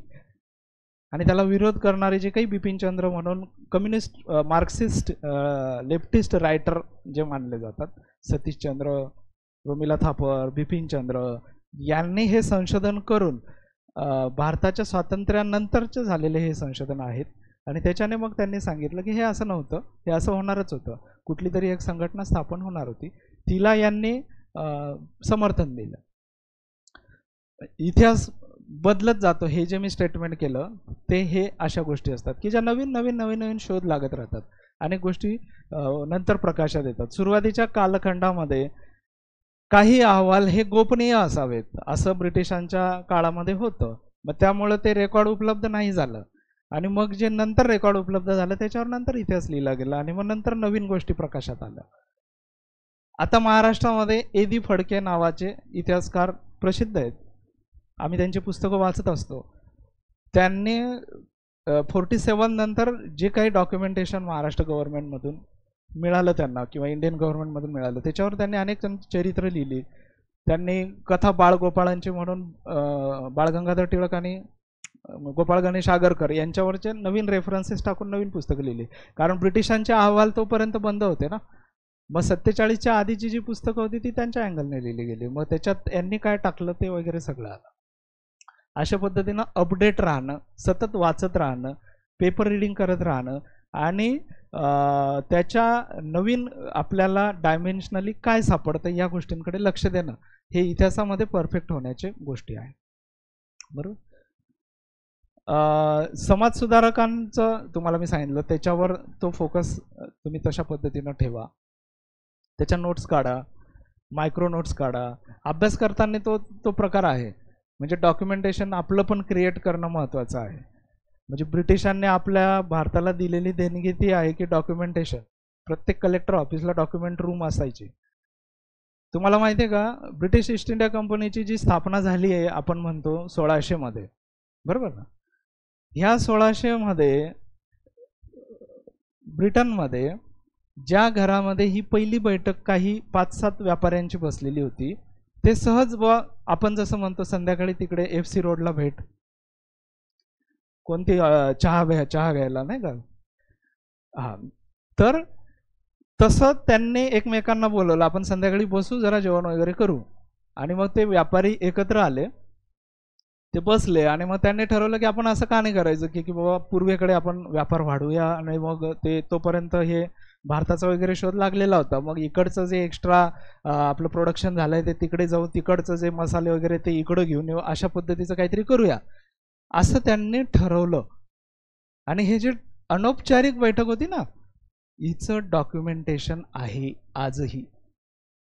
Speaker 2: आणि त्याला विरोध करणारे जे काही बिपिनचंद्र म्हणून कम्युनिस्ट मार्क्सिस्ट लेफ्टिस्ट रायटर जे मानले जातात, सतीशचंद्र, रोमिला थापर, बिपिनचंद्र यांनी हे संशोधन करून भारताच्या स्वातंत्र्यानंतरचे झालेले हे संशोधन आहेत आणि त्याच्याने मग त्यांनी सांगितलं की हे असं नव्हतं, हे असं होणारच होतं. कुठली तरी एक संघटना स्थापन होणार होती, तिला यांनी समर्थन दिलं. इतिहास बदलत जातो. हे जे मी स्टेटमेंट केलं ते हे अशा गोष्टी असतात की ज्या नवीन नवीन नवीन नवीन शोध लागत राहतात. अनेक गोष्टी नंतर प्रकाशात येतात. सुरुवातीच्या कालखंडामध्ये काही अहवाल हे गोपनीय असावेत असं ब्रिटिशांच्या काळामध्ये होतं. मग त्यामुळे ते रेकॉर्ड उपलब्ध नाही झालं आणि मग जे नंतर रेकॉर्ड उपलब्ध झालं त्याच्यावर नंतर इतिहास लिहिला गेला आणि मग नंतर नवीन गोष्टी प्रकाशात आल्या. आता महाराष्ट्रामध्ये ए.दी. फडके नावाचे इतिहासकार प्रसिद्ध आहेत. आम्ही त्यांची पुस्तकं वाचत असतो. त्यांनी 47 नंतर जे काही डॉक्युमेंटेशन महाराष्ट्र गव्हर्नमेंटमधून मिळालं त्यांना किंवा इंडियन गव्हर्नमेंटमधून मिळालं त्याच्यावर त्यांनी अनेक चरित्र लिहिली. त्यांनी कथा बाळगोपाळांची म्हणून बाळ गंगाधर टिळक आणि गोपाळ गणेश आगरकर यांच्यावरचे नवीन रेफरन्सेस टाकून नवीन पुस्तकं लिहिली. कारण ब्रिटिशांचे अहवाल तोपर्यंत बंद होते ना. मग 47च्या आधीची जी पुस्तकं होती ती त्यांच्या अँगलने लिहिली गेली. मग त्याच्यात यांनी काय टाकलं ते वगैरे सगळं आलं. अशा पद्धतीनं अपडेट राहणं, सतत वाचत राहणं, पेपर रीडिंग करत राहणं आणि त्याच्या नवीन आपल्याला डायमेन्शनली काय सापडतं या गोष्टींकडे लक्ष देणं हे इतिहासामध्ये परफेक्ट होण्याचे गोष्टी आहेत. बरोबर. समाजसुधारकांचं तुम्हाला मी सांगितलं, त्याच्यावर तो फोकस तुम्ही तशा पद्धतीनं ठेवा. त्याच्या नोट्स काढा, मायक्रो नोट्स काढा. अभ्यास करताना तो प्रकार आहे. म्हणजे डॉक्युमेंटेशन आपलं पण क्रिएट करणं महत्त्वाचं आहे. म्हणजे ब्रिटिशांनी आपल्या भारताला दिलेली देणगी ती आहे की डॉक्युमेंटेशन. प्रत्येक कलेक्टर ऑफिसला डॉक्युमेंट रूम असायची. तुम्हाला माहिती आहे का, ब्रिटिश ईस्ट इंडिया कंपनीची जी स्थापना झाली आहे आपण म्हणतो 1600 मध्ये, बरोबर ना. ह्या 1600 मध्ये ब्रिटनमध्ये ज्या घरामध्ये ही पहिली बैठक काही 5-7 व्यापाऱ्यांची बसलेली होती, ते सहज आपण जसं म्हणतो संध्याकाळी तिकडे FC रोडला भेट, कोणती चहा घ्यायला नाही का, हा, तर तसं त्यांनी एकमेकांना बोलवलं, आपण संध्याकाळी बसू जरा जेवण वगैरे करू. आणि मग ते व्यापारी एकत्र आले, ते बसले आणि मग त्यांनी ठरवलं की आपण असं का नाही करायचं की बाबा पूर्वेकडे आपण व्यापार वाढवूया. आणि मग ते तोपर्यंत हे भारताचा वगैरे शोध लागलेला होता, मग इकडचं जे एक्स्ट्रा आपलं प्रोडक्शन झालंय ते तिकडे जाऊ, तिकडचं जे मसाले वगैरे ते इकडं घेऊन येऊ, अशा पद्धतीचं काहीतरी करूया असं त्यांनी ठरवलं. आणि हे जे अनौपचारिक बैठक होती ना, हिचं डॉक्युमेंटेशन आहे आजही.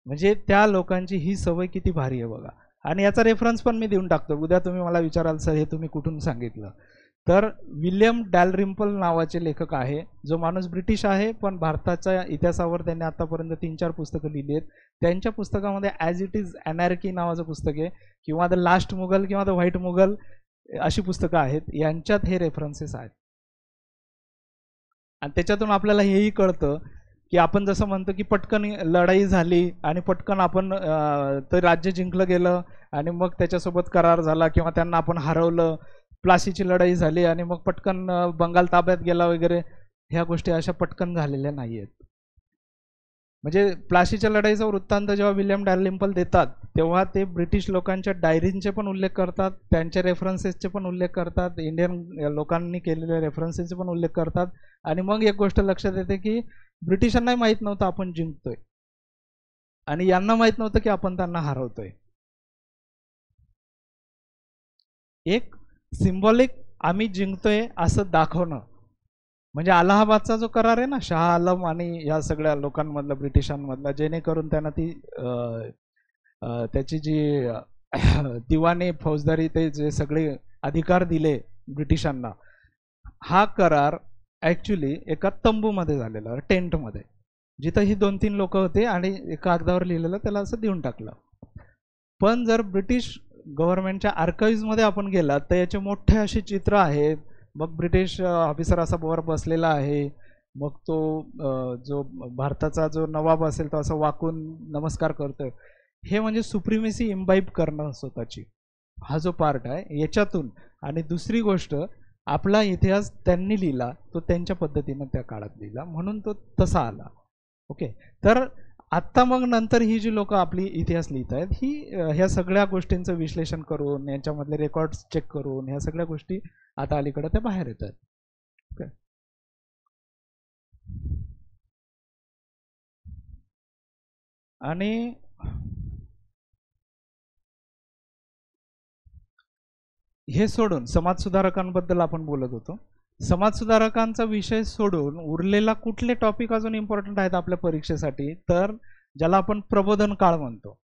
Speaker 2: म्हणजे त्या लोकांची ही सवय किती भारी आहे बघा. आणि याचा रेफरन्स पण मी देऊन टाकतो, उद्या तुम्ही मला विचाराल सर हे तुम्ही कुठून सांगितलं. तर विल्यम डॅलरिम्पल नावाचे लेखक आहे, जो माणूस ब्रिटिश आहे पण भारताच्या इतिहासावर त्यांनी आतापर्यंत 3-4 पुस्तकं लिहिली आहेत. त्यांच्या पुस्तकामध्ये ॲज इट इज अनॅर्की नावाचं पुस्तक आहे, किंवा द लास्ट मुघल किंवा द व्हाईट मुघल अशी पुस्तकं आहेत, यांच्यात हे रेफरन्सेस आहेत. आणि त्याच्यातून आपल्याला हेही कळतं की आपण जसं म्हणतो की पटकन लढाई झाली आणि पटकन आपण ते राज्य जिंकलं गेलं आणि मग त्याच्यासोबत करार झाला किंवा त्यांना आपण हरवलं, प्लासीची लढाई झाली आणि मग पटकन बंगाल ताब्यात गेला वगैरे, ह्या गोष्टी अशा पटकन झालेल्या नाही आहेत. म्हणजे प्लासीच्या लढाईचा वृत्तांत जेव्हा विल्यम डॅलरिम्पल देतात तेव्हा ते ब्रिटिश लोकांच्या डायरींचे पण उल्लेख करतात, त्यांच्या रेफरन्सेसचे पण उल्लेख करतात, इंडियन लोकांनी केलेल्या रेफरन्सेसचे पण उल्लेख करतात. आणि मग एक गोष्ट लक्षात येते की ब्रिटिशांनाही माहीत नव्हतं आपण जिंकतोय आणि यांना माहीत नव्हतं की आपण त्यांना हरवतोय. एक सिम्बॉलिक आम्ही जिंकतोय असं दाखवणं, म्हणजे अलाहाबादचा जो करार आहे ना शाह आलम आणि या सगळ्या लोकांमधला ब्रिटिशांमधला, जेणेकरून त्यांना ती त्याची जी दिवाणी फौजदारी ते जे सगळे अधिकार दिले ब्रिटिशांना, हा करार ॲक्च्युली एका तंबूमध्ये झालेला, टेंटमध्ये, जिथं ही 2-3 लोक होते आणि कागदावर लिहिलेलं त्याला असं देऊन टाकलं. पण जर ब्रिटिश गव्हर्नमेंटच्या आर्काइव्हमध्ये आपण गेलात तर याचे मोठे असे चित्र आहेत. मग ब्रिटिश ऑफिसर असा वर बसलेला आहे, मग तो जो भारताचा जो नवाब असेल तो असं वाकून नमस्कार करतोय. हे म्हणजे सुप्रिमेसी इम्बाईब करणं स्वतःची, हा जो पार्ट आहे याच्यातून. आणि दुसरी गोष्ट, आपला इतिहास त्यांनी लिहिला तो त्यांच्या पद्धतीनं त्या काळात लिहिला, म्हणून तो तसा आला. ओके, तर आत्ता मग नंतर ही जी लोक आपली इतिहास लिहित आहेत ही ह्या सगळ्या गोष्टींचं विश्लेषण करून, यांच्यामधले रेकॉर्ड्स चेक करून, ह्या सगळ्या गोष्टी आता अलीकडे त्या बाहेर येत आहेत. ओके, आणि हे सोडून समाजसुधारकांबद्दल आपण बोलत होतो. समाजसुधारकांचा विषय सोडून उरलेला कुठले टॉपिक अजून इम्पॉर्टंट आहेत आपल्या परीक्षेसाठी, तर ज्याला आपण प्रबोधन काळ म्हणतो.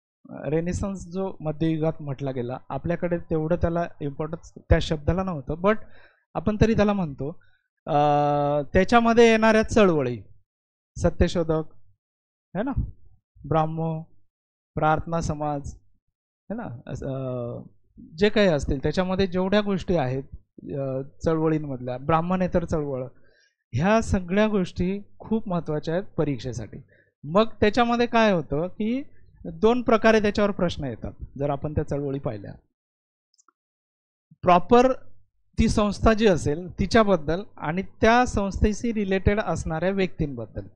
Speaker 2: रेनेसन्स जो मध्ययुगात म्हटला गेला, आपल्याकडे तेवढं त्याला इम्पॉर्टन्स त्या शब्दाला नव्हतं, बट आपण तरी त्याला म्हणतो. त्याच्यामध्ये येणाऱ्या चळवळी, सत्यशोधक है ना, ब्राह्मो, प्रार्थना समाज है ना, जे काही असतील त्याच्यामध्ये जेवढ्या गोष्टी आहेत चळवळींमधल्या, ब्राह्मणेतर चळवळ, ह्या सगळ्या गोष्टी खूप महत्त्वाच्या आहेत परीक्षेसाठी. मग त्याच्यामध्ये काय होतं की 2 प्रकारे त्याच्यावर प्रश्न येतात जर आपण त्या चळवळी पाहिल्या. प्रॉपर ती संस्था जी असेल तिच्याबद्दल आणि त्या संस्थेशी रिलेटेड असणाऱ्या व्यक्तींबद्दल,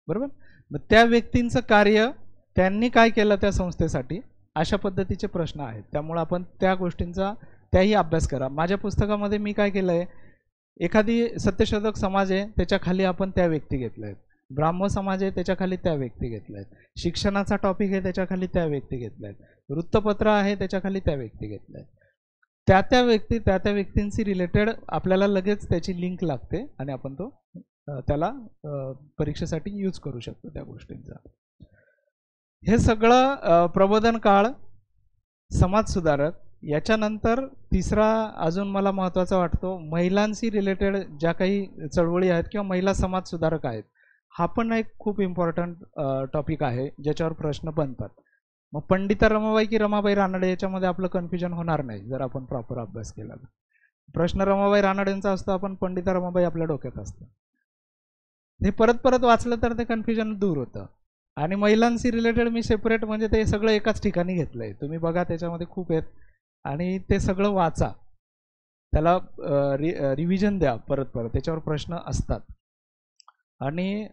Speaker 2: बरोबर. मग त्या व्यक्तींचं कार्य, त्यांनी काय केलं त्या संस्थेसाठी, अशा पद्धतीचे प्रश्न आहेत. त्यामुळे आपण त्या गोष्टींचा त्याही अभ्यास करा. माझ्या पुस्तकामध्ये मी काय केलं आहे, एखादी सत्यशोधक समाज आहे त्याच्याखाली आपण त्या व्यक्ती घेतल्या आहेत, ब्राह्मण समाज आहे त्याच्याखाली त्या व्यक्ती घेतल्या आहेत, शिक्षणाचा टॉपिक आहे त्याच्याखाली त्या व्यक्ती घेतल्या आहेत, वृत्तपत्र आहे त्याच्याखाली त्या व्यक्ती घेतल्या आहेत. त्या व्यक्तींशी रिलेटेड आपल्याला लगेच त्याची लिंक लागते आणि आपण तो त्याला परीक्षेसाठी यूज करू शकतो त्या गोष्टींचा. हे सगळं प्रबोधन काळ, समाजसुधारक. याच्यानंतर तिसरा अजून मला महत्त्वाचा वाटतो, महिलांशी रिलेटेड ज्या काही चळवळी आहेत किंवा महिला समाजसुधारक आहेत, हा पण एक खूप इम्पॉर्टंट टॉपिक आहे ज्याच्यावर प्रश्न बनतात. मग पंडिता रमाबाई की रमाबाई रानडे याच्यामध्ये आपलं कन्फ्युजन होणार नाही जर आपण प्रॉपर अभ्यास केला तर. प्रश्न रमाबाई रानडेंचा असतो, आपण पंडिता रमाबाई आपल्या डोक्यात असतं. हे परत परत वाचलं तर ते कन्फ्युजन दूर होतं. आणि महिलांशी रिलेटेड मी सेपरेट म्हणजे ते सगळं एकाच ठिकाणी घेतलंय, तुम्ही बघा त्याच्यामध्ये खूप आहेत आणि ते सगळं वाचा, त्याला रिव्हिजन द्या परत परत, त्याच्यावर प्रश्न असतात. आणि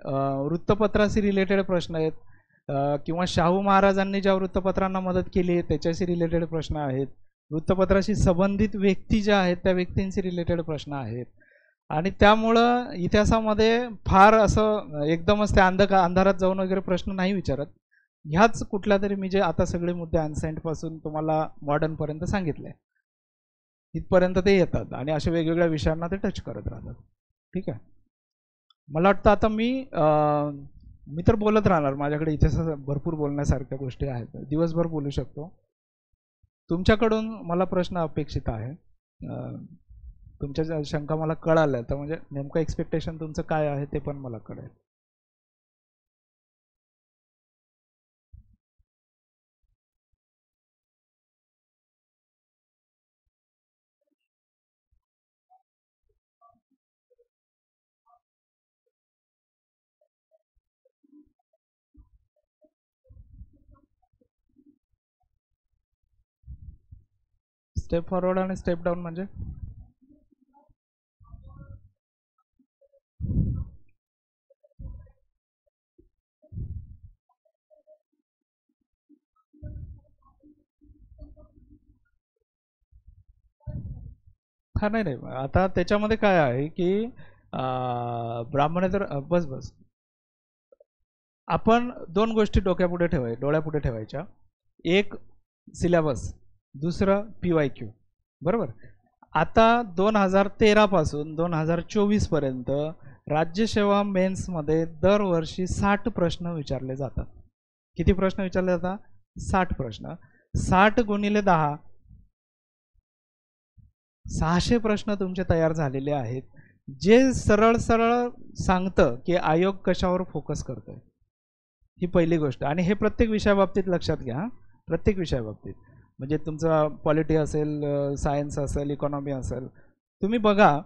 Speaker 2: वृत्तपत्राशी रिलेटेड प्रश्न आहेत, किंवा शाहू महाराजांनी ज्या वृत्तपत्रांना मदत केली आहे त्याच्याशी रिलेटेड प्रश्न आहेत, वृत्तपत्राशी संबंधित व्यक्ती ज्या आहेत त्या व्यक्तींशी रिलेटेड प्रश्न आहेत. आणि त्यामुळं इतिहासामध्ये फार असं एकदमच ते अंधारात जाऊन वगैरे प्रश्न नाही विचारत. ह्याच कुठल्या तरी मी जे आता सगळे मुद्दे अनसेंटपासून तुम्हाला मॉडर्नपर्यंत सांगितले इथपर्यंत ते येतात आणि अशा वेगवेगळ्या विषयांना ते टच करत राहतात. ठीक आहे, मला वाटतं आता मी तर बोलत राहणार, माझ्याकडे इतिहासात भरपूर बोलण्यासारख्या गोष्टी आहेत, दिवसभर बोलू शकतो. तुमच्याकडून मला प्रश्न अपेक्षित आहे, तुमच्या शंका मला कळाल्या तर म्हणजे नेमकं एक्सपेक्टेशन तुमचं काय आहे ते पण मला कळेल. स्टेप फॉरवर्ड आणि स्टेप डाऊन म्हणजे हा नाही, आता त्याच्यामध्ये काय आहे की ब्राह्मणेतर बस आपण दोन गोष्टी डोळ्यापुढे ठेवायच्या. एक सिलेबस, दुसरं PYQ. बरोबर. आता 2013 पासून 2024 पर्यंत राज्यसेवा मेन्समध्ये दरवर्षी 60 प्रश्न विचारले जातात. किती प्रश्न विचारले जातात? 60 प्रश्न. 60 गुणिले 10, 600 प्रश्न तुमचे तयार झालेले आहेत, जे सरळ सांगतं की आयोग कशावर फोकस करतोय. ही पहिली गोष्ट. आणि हे प्रत्येक विषयाबाबतीत लक्षात घ्या, प्रत्येक विषयाबाबतीत, म्हणजे तुमचा पॉलिटी असेल, सायन्स असेल, इकॉनॉमी असेल, तुम्ही बघा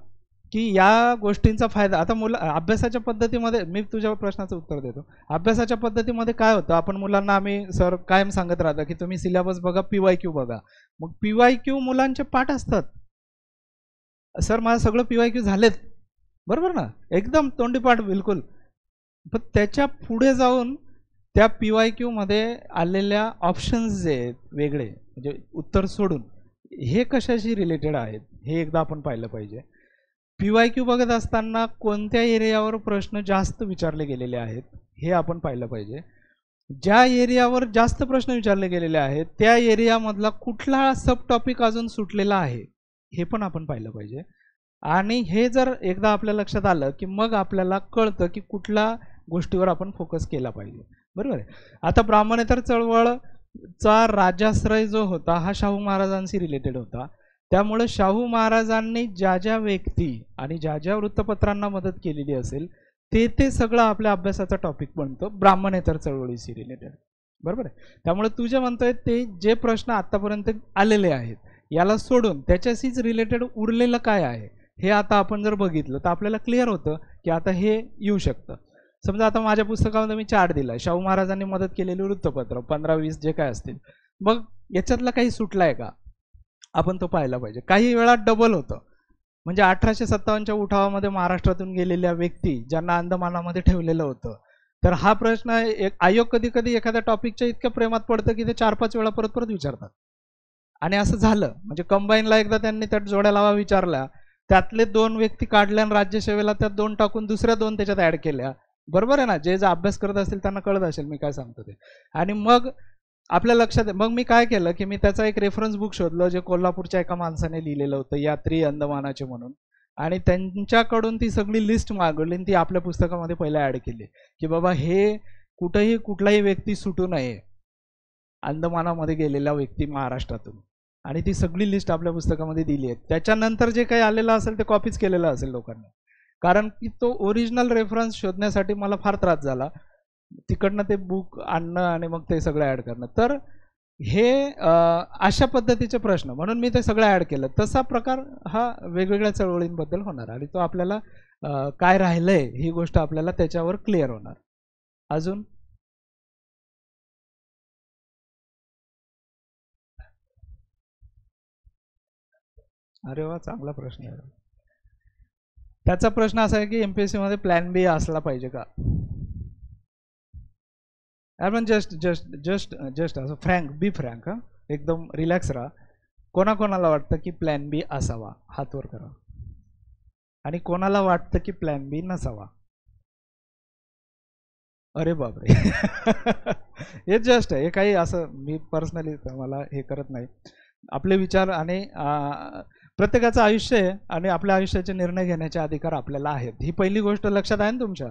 Speaker 2: की या गोष्टींचा फायदा. आता अभ्यासाच्या पद्धतीमध्ये मी तुझ्या प्रश्नाचं उत्तर देतो. अभ्यासाच्या पद्धतीमध्ये काय होतं, आपण मुलांना आम्ही सर कायम सांगत राहतं की तुम्ही सिलेबस बघा, PYQ बघा. मग PYQ मुलांचे पाठ असतात. सर माझं सगळं PYQ झालेत, बरोबर ना, एकदम तोंडीपाठ बिलकुल. पण त्याच्या पुढे जाऊन त्या PYQ मध्ये आलेल्या ऑप्शन्स जे आहेत वेगळे, म्हणजे उत्तर सोडून, हे कशाशी रिलेटेड आहेत हे एकदा आपण पाहिलं पाहिजे. PYQ बघत असताना कोणत्या एरियावर प्रश्न जास्त विचारले गेलेले आहेत हे आपण पाहिलं पाहिजे. ज्या एरियावर जास्त प्रश्न विचारले गेलेले आहेत त्या एरियामधला कुठला सब टॉपिक अजून सुटलेला आहे हे पण आपण पाहिलं पाहिजे. आणि हे जर एकदा आपल्या लक्षात आलं की मग आपल्याला कळतं की कुठल्या गोष्टीवर आपण फोकस केला पाहिजे. बरोबर आहे. आता ब्राह्मणेतर चळवळचा राजाश्रय जो होता हा शाहू महाराजांशी रिलेटेड होता. त्यामुळे शाहू महाराजांनी ज्या ज्या व्यक्ती आणि ज्या ज्या वृत्तपत्रांना मदत केलेली असेल ते सगळं आपल्या अभ्यासाचा टॉपिक बनतो ब्राह्मणेतर चळवळीशी रिलेटेड. बरोबर आहे. त्यामुळे तू जे म्हणतोय ते जे प्रश्न आतापर्यंत आलेले आहेत याला सोडून त्याच्याशीच रिलेटेड उरलेलं काय आहे हे आता आपण जर बघितलं तर आपल्याला क्लिअर होतं की आता हे येऊ शकतं. समजा आता माझ्या पुस्तकामध्ये मी चार्ट दिला, शाहू महाराजांनी मदत केलेली वृत्तपत्र 15-20 जे काय असतील, मग याच्यातला काही सुटलाय का आपण तो पाहायला पाहिजे. काही वेळा डबल होतं, म्हणजे 1857च्या उठावामध्ये महाराष्ट्रातून गेलेल्या व्यक्ती ज्यांना अंदमानामध्ये ठेवलेलं होतं, तर हा प्रश्न आयोग कधी कधी एखाद्या टॉपिकच्या इतक्या प्रेमात पडतं की ते 4-5 वेळा परत परत विचारतात. आणि असं झालं म्हणजे कंबाईनला एकदा त्यांनी त्यात जोड्या लावा विचारल्या, त्यातले 2 व्यक्ती काढल्या आणि राज्यसेवेला त्यात 2 टाकून दुसऱ्या 2 त्याच्यात ऍड केल्या. बरोबर आहे ना, जे अभ्यास करत असतील त्यांना कळत असेल मी काय सांगतो ते. आणि मग आपल्या लक्षात, मग मी काय केलं की मी त्याचा एक रेफरन्स बुक शोधलं जे कोल्हापूरच्या एका माणसाने लिहिलेलं होतं, यात्री अंदमानाचे म्हणून, आणि त्यांच्याकडून ती सगळी लिस्ट मागवली आणि ती आपल्या पुस्तकामध्ये पहिला ऍड केली की बाबा हे कुठलाही व्यक्ती सुटू नये अंदमानामध्ये गेलेला व्यक्ती महाराष्ट्रातून, आणि ती सगळी लिस्ट आपल्या पुस्तकामध्ये दिली आहे. त्याच्यानंतर जे काही आलेलं असेल ते कॉपीच केलेलं असेल लोकांनी, कारण की तो ओरिजिनल रेफरन्स शोधण्यासाठी मला फार त्रास झाला, तिकडनं ते बुक आणणं आणि मग ते सगळं ॲड करणं. तर हे अशा पद्धतीचे प्रश्न, म्हणून मी ते सगळं ॲड केलं. तसा प्रकार हा वेगवेगळ्या चळवळींबद्दल होणार आणि तो आपल्याला काय राहिलंय ही गोष्ट आपल्याला त्याच्यावर क्लिअर होणार. अजून अरे वा, चांगला प्रश्न आहे. त्याचा प्रश्न असा आहे की एमपीएससी मध्ये प्लॅन बी असला पाहिजे का? आपण जस्ट जस्ट जस्ट जस्ट असं बी फ्रँक, हा एकदम रिलॅक्स राहा. कोणाकोणाला वाटतं की प्लॅन बी असावा हात वर करा, आणि कोणाला वाटतं की प्लॅन बी नसावा? अरे बापरे. हे जस्ट आहे, हे काही असं मी पर्सनली मला हे करत नाही. आपले विचार आणि प्रत्येकाचं आयुष्य आहे आणि आपल्या आयुष्याचे निर्णय घेण्याचे अधिकार आपल्याला आहेत. ही पहिली गोष्ट लक्षात आहे ना तुमच्या.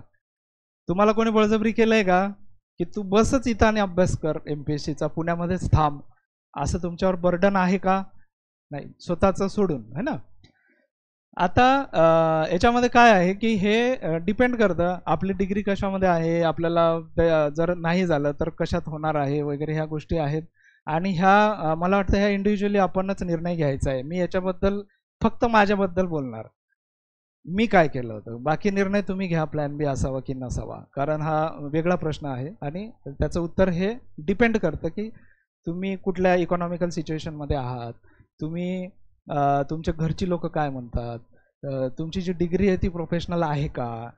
Speaker 2: तुम्हाला कोणी बळजबरी केलंय का की तू बसच इथं आणि अभ्यास कर एमपीएससीचा, पुण्यामध्येच थांब, असं तुमच्यावर बर्डन आहे का? नाही, स्वतःचं सोडून, है ना. आता याच्यामध्ये काय आहे की हे डिपेंड करतं आपली डिग्री कशामध्ये आहे, आपल्याला जर नाही झालं तर कशात होणार आहे वगैरे, ह्या गोष्टी आहेत. आणि ह्या मला वाटतं ह्या इंडिव्हिज्युअली आपणच निर्णय घ्यायचा आहे. मी याच्याबद्दल फक्त माझ्याबद्दल बोलणार, मी काय केलं होतं. बाकी निर्णय तुम्ही घ्या, प्लॅन बी असावा की नसावा, कारण हा वेगळा प्रश्न आहे आणि त्याचं उत्तर हे डिपेंड करतं की तुम्ही कुठल्या इकॉनॉमिकल सिच्युएशनमध्ये आहात, तुम्ही तुमच्या घरची लोक काय म्हणतात, तुमची जी डिग्री आहे ती प्रोफेशनल आहे का,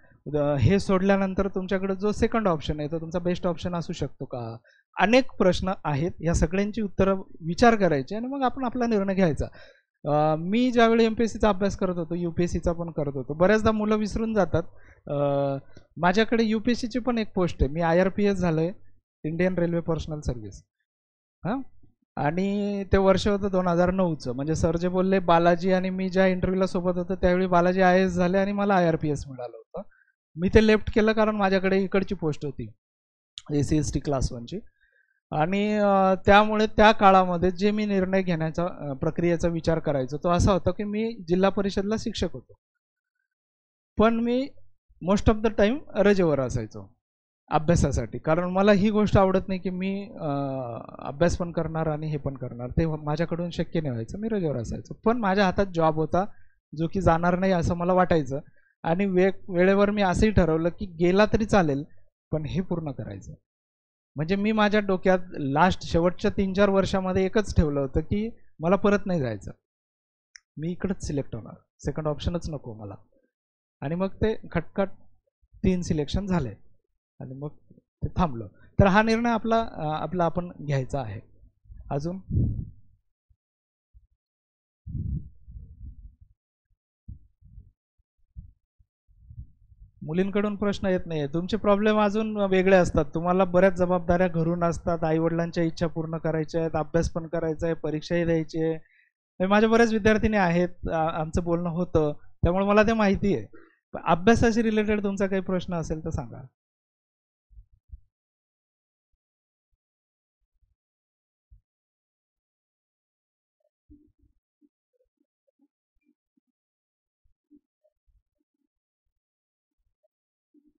Speaker 2: हे सोडल्यानंतर तुमच्याकडे जो सेकंड ऑप्शन आहे तो तुमचा बेस्ट ऑप्शन असू शकतो का. अनेक प्रश्न आहेत, या सगळ्यांची उत्तरं विचार करायची आणि मग आपण आपला निर्णय घ्यायचा. मी ज्यावेळी एमपीएससीचा अभ्यास करत होतो, यूपीएससीचा पण करत होतो, बऱ्याचदा मुलं विसरून जातात. माझ्याकडे यूपीएससीची पण एक पोस्ट आहे, मी IRPS झालोय, इंडियन रेल्वे पर्सनल सर्व्हिस. हां, आणि ते वर्ष होतं 2009चं. म्हणजे सर जे बोलले, बालाजी आणि मी ज्या इंटरव्ह्यूला सोबत होतो त्यावेळी बालाजी IAS झाले आणि मला IRPS मिळालं होतं. मी ते लेफ्ट केलं कारण माझ्याकडे इकडची पोस्ट होती, ACST क्लास 1ची. आणि त्यामुळे त्या काळामध्ये जे मी निर्णय घेण्याचा प्रक्रियेचा विचार करायचो तो असा होता की मी जिल्हा परिषदला शिक्षक होतो, पण मी मोस्ट ऑफ द टाइम रजेवर असायचो अभ्यासासाठी, कारण मला ही गोष्ट आवडत नाही की मी अभ्यास पण करणार आणि हे पण करणार, ते माझ्याकडून शक्य नाही व्हायचं. मी रजेवर असायचो, पण माझ्या हातात जॉब होता जो की जाणार नाही असं मला वाटायचं. आणि वेळेवर मी असंही ठरवलं की गेला तरी चालेल पण हे पूर्ण करायचं. म्हणजे मी माझ्या डोक्यात शेवटच्या 3-4 वर्षामध्ये एकच ठेवलं होतं की मला परत नाही जायचं, मी इकडंच सिलेक्ट होणार, सेकंड ऑप्शनच नको मला. आणि मग ते खटखट 3 सिलेक्शन झाले आणि मग ते थांबलो. तर हा निर्णय आपला आपण घ्यायचा आहे. अजून मुलींकडून प्रश्न येत नाही. तुमचे प्रॉब्लेम अजून वेगळे असतात, तुम्हाला बऱ्याच जबाबदाऱ्या घरून असतात, आईवडिलांच्या इच्छा पूर्ण करायच्या आहेत, अभ्यास पण करायचा आहे, परीक्षाही द्यायची आहे. माझे बरेच विद्यार्थिनी आहेत, आमचं बोलणं होतं, त्यामुळे मला ते माहिती आहे. अभ्यासाशी रिलेटेड तुमचा काही प्रश्न असेल तर सांगा.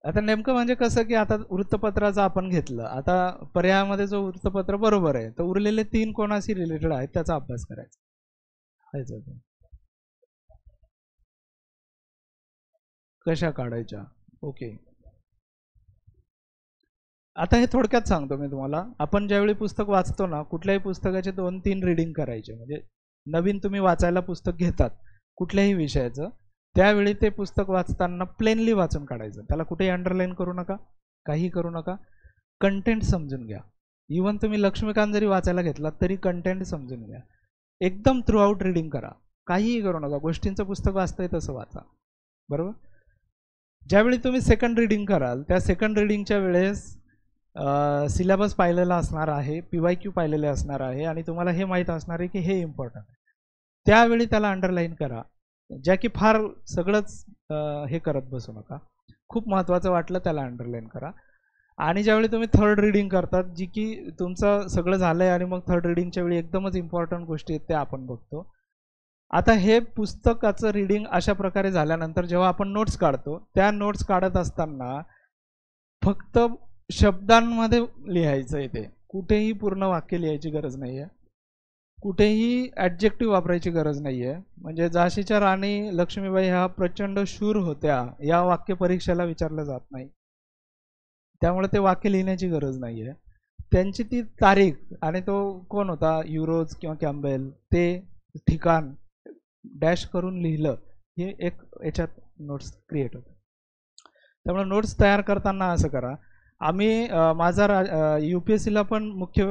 Speaker 2: आता नेमकं म्हणजे कसं की आता वृत्तपत्राचं आपण घेतलं, आता पर्यायामध्ये जो वृत्तपत्र बरोबर आहे तर उरलेले 3 कोणाशी रिलेटेड आहेत त्याचा अभ्यास करायचा. कशा काढायच्या, ओके. आता हे थोडक्यात सांगतो मी तुम्हाला. आपण ज्यावेळी पुस्तक वाचतो ना, कुठल्याही पुस्तकाचे 2-3 रीडिंग करायचे. म्हणजे नवीन तुम्ही वाचायला पुस्तक घेतात कुठल्याही विषयाचं, त्यावेळी ते पुस्तक वाचताना प्लेनली वाचून काढायचं, त्याला कुठेही अंडरलाईन करू नका, काही करू नका. कंटेंट समजून घ्या. इवन तुम्ही लक्ष्मीकांत जरी वाचायला घेतला तरी कंटेंट समजून घ्या. एकदम थ्रू आउट रीडिंग करा, काहीही करू नका. गोष्टींचं पुस्तक वाचतंय तसं वाचा, बरोबर. ज्यावेळी तुम्ही सेकंड रीडिंग कराल त्या सेकंड रीडिंगच्या वेळेस सिलेबस पाहिलेला असणार आहे, PYQ पाहिलेले असणार आहे आणि तुम्हाला हे माहीत असणार आहे की हे इम्पॉर्टंट आहे. त्यावेळी त्याला अंडरलाईन करा, ज्या की फार सगळंच हे करत बसू नका. खूप महत्त्वाचं वाटलं त्याला अंडरलाईन करा. आणि ज्यावेळी तुम्ही थर्ड रीडिंग करतात, जी की तुमचं सगळं झालं आहे आणि मग थर्ड रीडिंगच्या वेळी एकदमच इम्पॉर्टंट गोष्टी आहेत त्या आपण बघतो. आता हे पुस्तकाचं रीडिंग अशा प्रकारे झाल्यानंतर जेव्हा आपण नोट्स काढतो, त्या नोट्स काढत असताना फक्त शब्दांमध्ये लिहायचं आहे, ते कुठेही पूर्ण वाक्य लिहायची गरज नाही आहे.
Speaker 1: कुठेही ॲडजेक्टिव्ह वापरायची गरज नाही आहे. म्हणजे झाशीच्या राणी लक्ष्मीबाई ह्या प्रचंड शूर होत्या या वाक्य परीक्षेला विचारलं जात नाही, त्यामुळे ते वाक्य लिहिण्याची गरज नाही आहे. त्यांची ती तारीख आणि तो कोण होता युरोज किंवा कॅम्बेल ते ठिकाण डॅश करून लिहिलं, हे एक याच्यात नोट्स क्रिएट होतं. त्यामुळे नोट्स तयार करताना असं करा. आम्ही माझा UPSCला पण मुख्य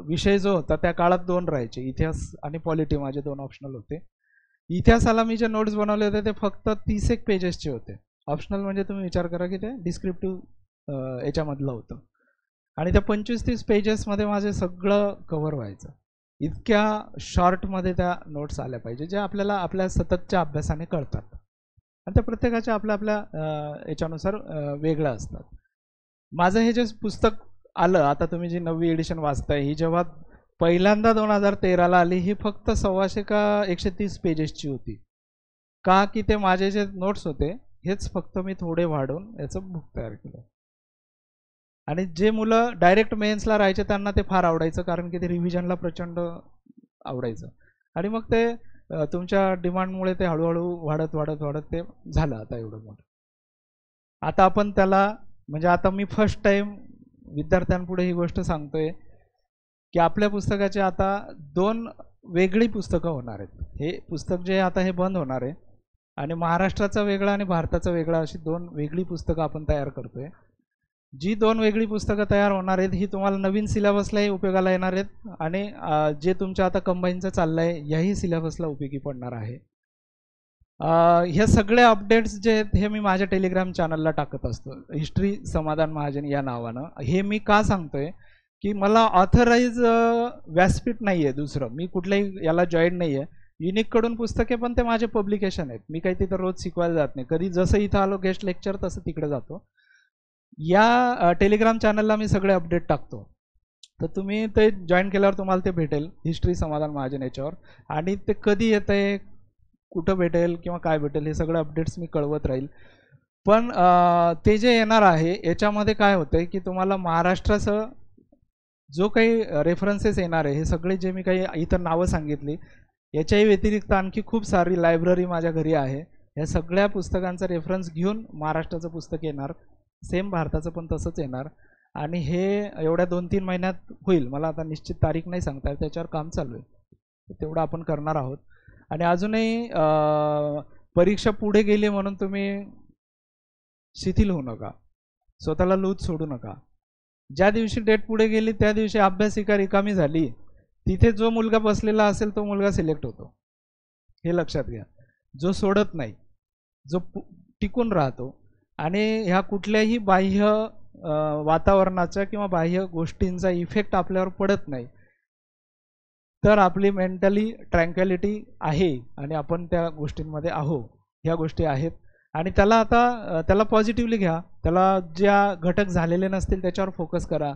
Speaker 1: विषय जो होता त्या काळात 2 राहायचे, इतिहास आणि पॉलिटी, माझे 2 ऑप्शनल होते. इतिहासाला मी जे नोट्स बनवले होते ते फक्त 30 पेजेसचे होते. ऑप्शनल म्हणजे तुम्ही विचार करा की ते डिस्क्रिप्टिव्ह याच्यामधलं होतं. आणि त्या 25-30 पेजेसमध्ये माझे सगळं कव्हर व्हायचं. इतक्या शॉर्टमध्ये त्या नोट्स आल्या पाहिजे, ज्या आपल्याला आपल्या सततच्या अभ्यासाने कळतात. आणि त्या प्रत्येकाच्या आपल्या आपल्या याच्यानुसार वेगळं असतात. माझं हे जे पुस्तक आलं, आता तुम्ही जी 9वी एडिशन वाचताय, ही जेव्हा पहिल्यांदा 2013ला आली, ही फक्त 125 का 130 पेजेसची होती. का की ते माझे जे नोट्स होते हेच फक्त मी थोडे वाढवून याचं बुक तयार केलं. आणि जे मुलं डायरेक्ट मेन्सला राहायचे त्यांना ते फार आवडायचं, कारण की ते रिव्हिजनला प्रचंड आवडायचं. आणि मग ते तुमच्या डिमांडमुळे ते हळूहळू वाढत वाढत वाढत ते झालं आता एवढं मोठं. आता आपण त्याला म्हणजे आता मी फर्स्ट टाइम विद्यार्थ्यांपुढे ही गोष्ट सांगतोय की आपल्या पुस्तकाचे आता 2 वेगळी पुस्तकं होणार आहेत. हे पुस्तक जे आता हे बंद होणार आहे आणि महाराष्ट्राचा वेगळा आणि भारताचा वेगळा अशी 2 वेगळी पुस्तकं आपण तयार करतोय. जी 2 वेगळी पुस्तकं तयार होणार आहेत ही तुम्हाला नवीन सिलेबसलाही उपयोगाला येणार आहेत आणि जे तुमच्या आता कंबाईनचं चाललं आहे याही सिलेबसला उपयोगी पडणार आहे. हे सगळे अपडेट्स जे आहेत हे मी माझ्या टेलिग्राम चॅनलला टाकत असतो, हिस्ट्री समाधान महाजन या नावानं. हे मी का सांगतोय की मला ऑथराईज व्यासपीठ नाही आहे दुसरं, मी कुठल्याही याला जॉईन नाही आहे. युनिककडून पुस्तके पण ते माझे पब्लिकेशन आहेत, मी काही तिथं रोज शिकवायला जात नाही. कधी जसं इथं आलो गेस्ट लेक्चर तसं तिकडे जातो. या टेलिग्राम चॅनलला मी सगळे अपडेट टाकतो, तर तुम्ही ते जॉईन केल्यावर तुम्हाला ते भेटेल, हिस्ट्री समाधान महाजन याच्यावर. आणि ते कधी येतं आहे, कुठं भेटेल किंवा काय भेटेल हे सगळे अपडेट्स मी कळवत राहील. पण ते जे येणार आहे याच्यामध्ये काय होतं आहे की तुम्हाला महाराष्ट्राचं जो काही रेफरन्सेस येणार आहे, हे सगळे जे मी काही इतर नावं सांगितली याच्याही व्यतिरिक्त आणखी खूप सारी लायब्ररी माझ्या घरी आहे. या सगळ्या पुस्तकांचा रेफरन्स घेऊन महाराष्ट्राचं पुस्तक येणार, सेम भारताचं पण तसंच येणार. आणि हे एवढ्या 2-3 महिन्यात होईल, मला आता निश्चित तारीख नाही सांगता येत, त्याच्यावर काम चालू आहे, तेवढं आपण करणार आहोत. आणि अजूनही परीक्षा पुढे गेली म्हणून तुम्ही शिथिल होऊ नका, स्वतःला लूज सोडू नका. ज्या दिवशी डेट पुढे गेली त्या दिवशी अभ्यासिका रिकामी झाली, तिथे जो मुलगा बसलेला असेल तो मुलगा सिलेक्ट होतो, हे लक्षात घ्या. जो सोडत नाही, जो टिकून राहतो आणि ह्या कुठल्याही बाह्य वातावरणाचा किंवा बाह्य गोष्टींचा इफेक्ट आपल्यावर पडत नाही, तर आपली मेंटली ट्रँक्युलिटी आहे आणि आपण त्या गोष्टींमध्ये आहो, ह्या गोष्टी आहेत. आणि त्याला आता त्याला पॉझिटिव्हली घ्या, त्याला ज्या घटक झालेले नसतील त्याच्यावर फोकस करा,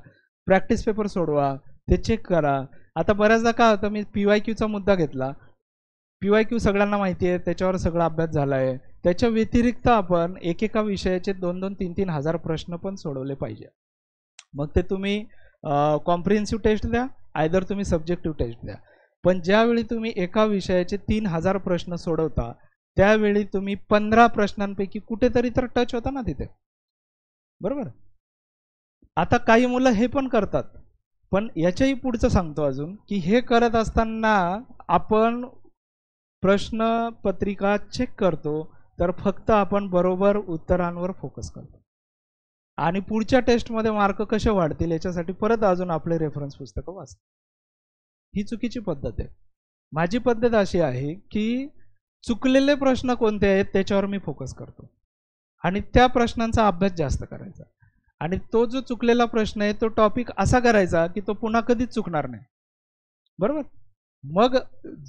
Speaker 1: प्रॅक्टिस पेपर सोडवा, ते चेक करा. आता बऱ्याचदा काय होतं, मी PYQचा मुद्दा घेतला, PYQ सगळ्यांना माहिती आहे, त्याच्यावर सगळा अभ्यास झाला आहे. त्याच्या व्यतिरिक्त आपण एकेका विषयाचे 2-2, 3-3 हजार प्रश्न पण सोडवले पाहिजे. मग ते तुम्ही कॉम्प्रिहेन्सिव्ह टेस्ट द्या, आयदर तुम्ही सब्जेक्टिव्ह टेस्ट द्या. पण ज्यावेळी तुम्ही एका विषयाचे 3000 प्रश्न सोडवता त्यावेळी तुम्ही 15 प्रश्नांपैकी कुठेतरी तर टच होता ना तिथे, बरोबर. आता काही मुलं हे पण करतात, पण याच्याही पुढचं सांगतो अजून की हे करत असताना आपण प्रश्नपत्रिका चेक करतो, तर फक्त आपण बरोबर उत्तरांवर फोकस करतो आणि पुढच्या टेस्टमध्ये मार्क कसे वाढतील याच्यासाठी परत अजून आपले रेफरन्स पुस्तकं वाचतो. ही चुकीची पद्धत आहे. माझी पद्धत अशी आहे की चुकलेले प्रश्न कोणते आहेत त्याच्यावर मी फोकस करतो आणि त्या प्रश्नांचा अभ्यास जास्त करायचा. आणि तो जो चुकलेला प्रश्न आहे तो टॉपिक असा करायचा की तो पुन्हा कधीच चुकणार नाही, बरोबर. मग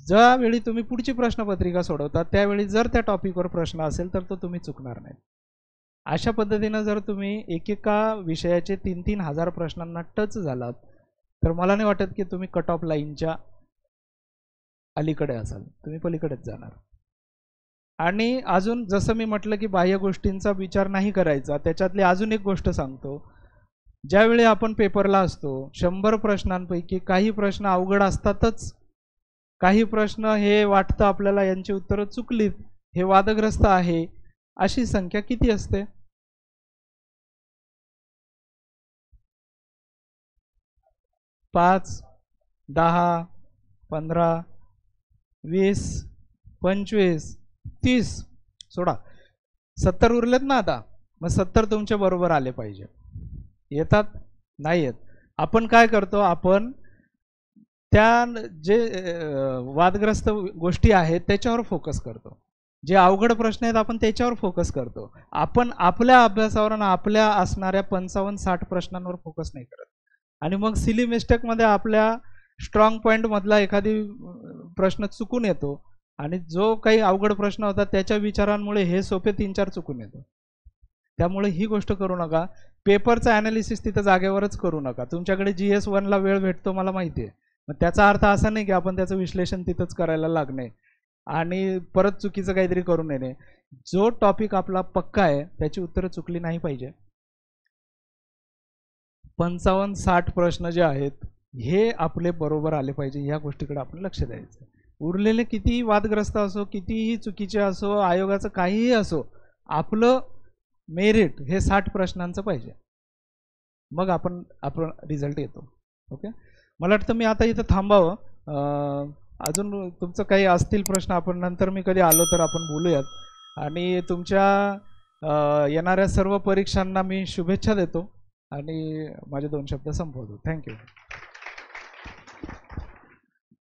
Speaker 1: ज्यावेळी तुम्ही पुढची प्रश्नपत्रिका सोडवता त्यावेळी जर त्या टॉपिकवर प्रश्न असेल तर तो तुम्ही चुकणार नाही. अशा पद्धतीनं जर तुम्ही एकेका विषयाचे 3-3 हजार प्रश्नांना टच झालात तर मला नाही वाटत की तुम्ही कट ऑफ लाईनच्या अलीकडे असाल, तुम्ही पलीकडेच जाणार. आणि अजून जसं मी म्हटलं की बाह्य गोष्टींचा विचार नाही करायचा, त्याच्यातली अजून एक गोष्ट सांगतो.
Speaker 2: ज्यावेळी आपण पेपरला असतो 100 प्रश्नांपैकी काही प्रश्न अवघड असतातच, काही प्रश्न हे वाटतं आपल्याला यांची उत्तरं चुकलीत, हे वादग्रस्त आहे, अशी संख्या किती असते? 5, 10, 15, 20, 25, 30, सोडा 70 उरलेत ना आता. मग 70 तुमच्या बरोबर आले पाहिजे. येतात? नाही येत. आपण काय करतो, आपण त्या जे वादग्रस्त गोष्टी आहेत त्याच्यावर फोकस करतो, जे अवघड प्रश्न आहेत आपण त्याच्यावर फोकस करतो. आपण आपल्या अभ्यासावर आणि आपल्या असणाऱ्या 55-60 प्रश्नांवर फोकस नाही करत. आणि मग सिली मिस्टेकमध्ये आपल्या स्ट्रॉंग पॉईंटमधला एखादी प्रश्न चुकून येतो आणि जो काही अवघड प्रश्न होता त्याच्या विचारांमुळे हे सोपे 3-4 चुकून येतो. त्यामुळे ही गोष्ट करू नका. पेपरचं ॲनालिसिस तिथं जागेवरच करू नका. तुमच्याकडे GS1ला वेळ भेटतो मला माहिती आहे, मग त्याचा अर्थ असा नाही की आपण त्याचं विश्लेषण तिथंच करायला लागणे आणि परत चुकीचं काहीतरी करून येणे. जो टॉपिक आपला पक्का आहे त्याची उत्तरं चुकली नाही पाहिजे. 55-60 प्रश्न जे आहेत हे आपले बरोबर आले पाहिजे, या गोष्टीकडे आपण लक्ष द्यायचं. उरलेले कितीही वादग्रस्त असो, कितीही चुकीचे असो, आयोगाचं काहीही असो, आपलं मेरिट हे 60 प्रश्नांचं पाहिजे, मग आपण रिझल्ट येतो. ओके, मला वाटतं मी आता इथं थांबावं. अजून तुमचं काही असतील प्रश्न आपण नंतर मी कधी आलो तर आपण बोलूयात. आणि तुमच्या येणाऱ्या सर्व परीक्षांना मी शुभेच्छा देतो आणि माझे 2 शब्द संपवतो. थँक्यू.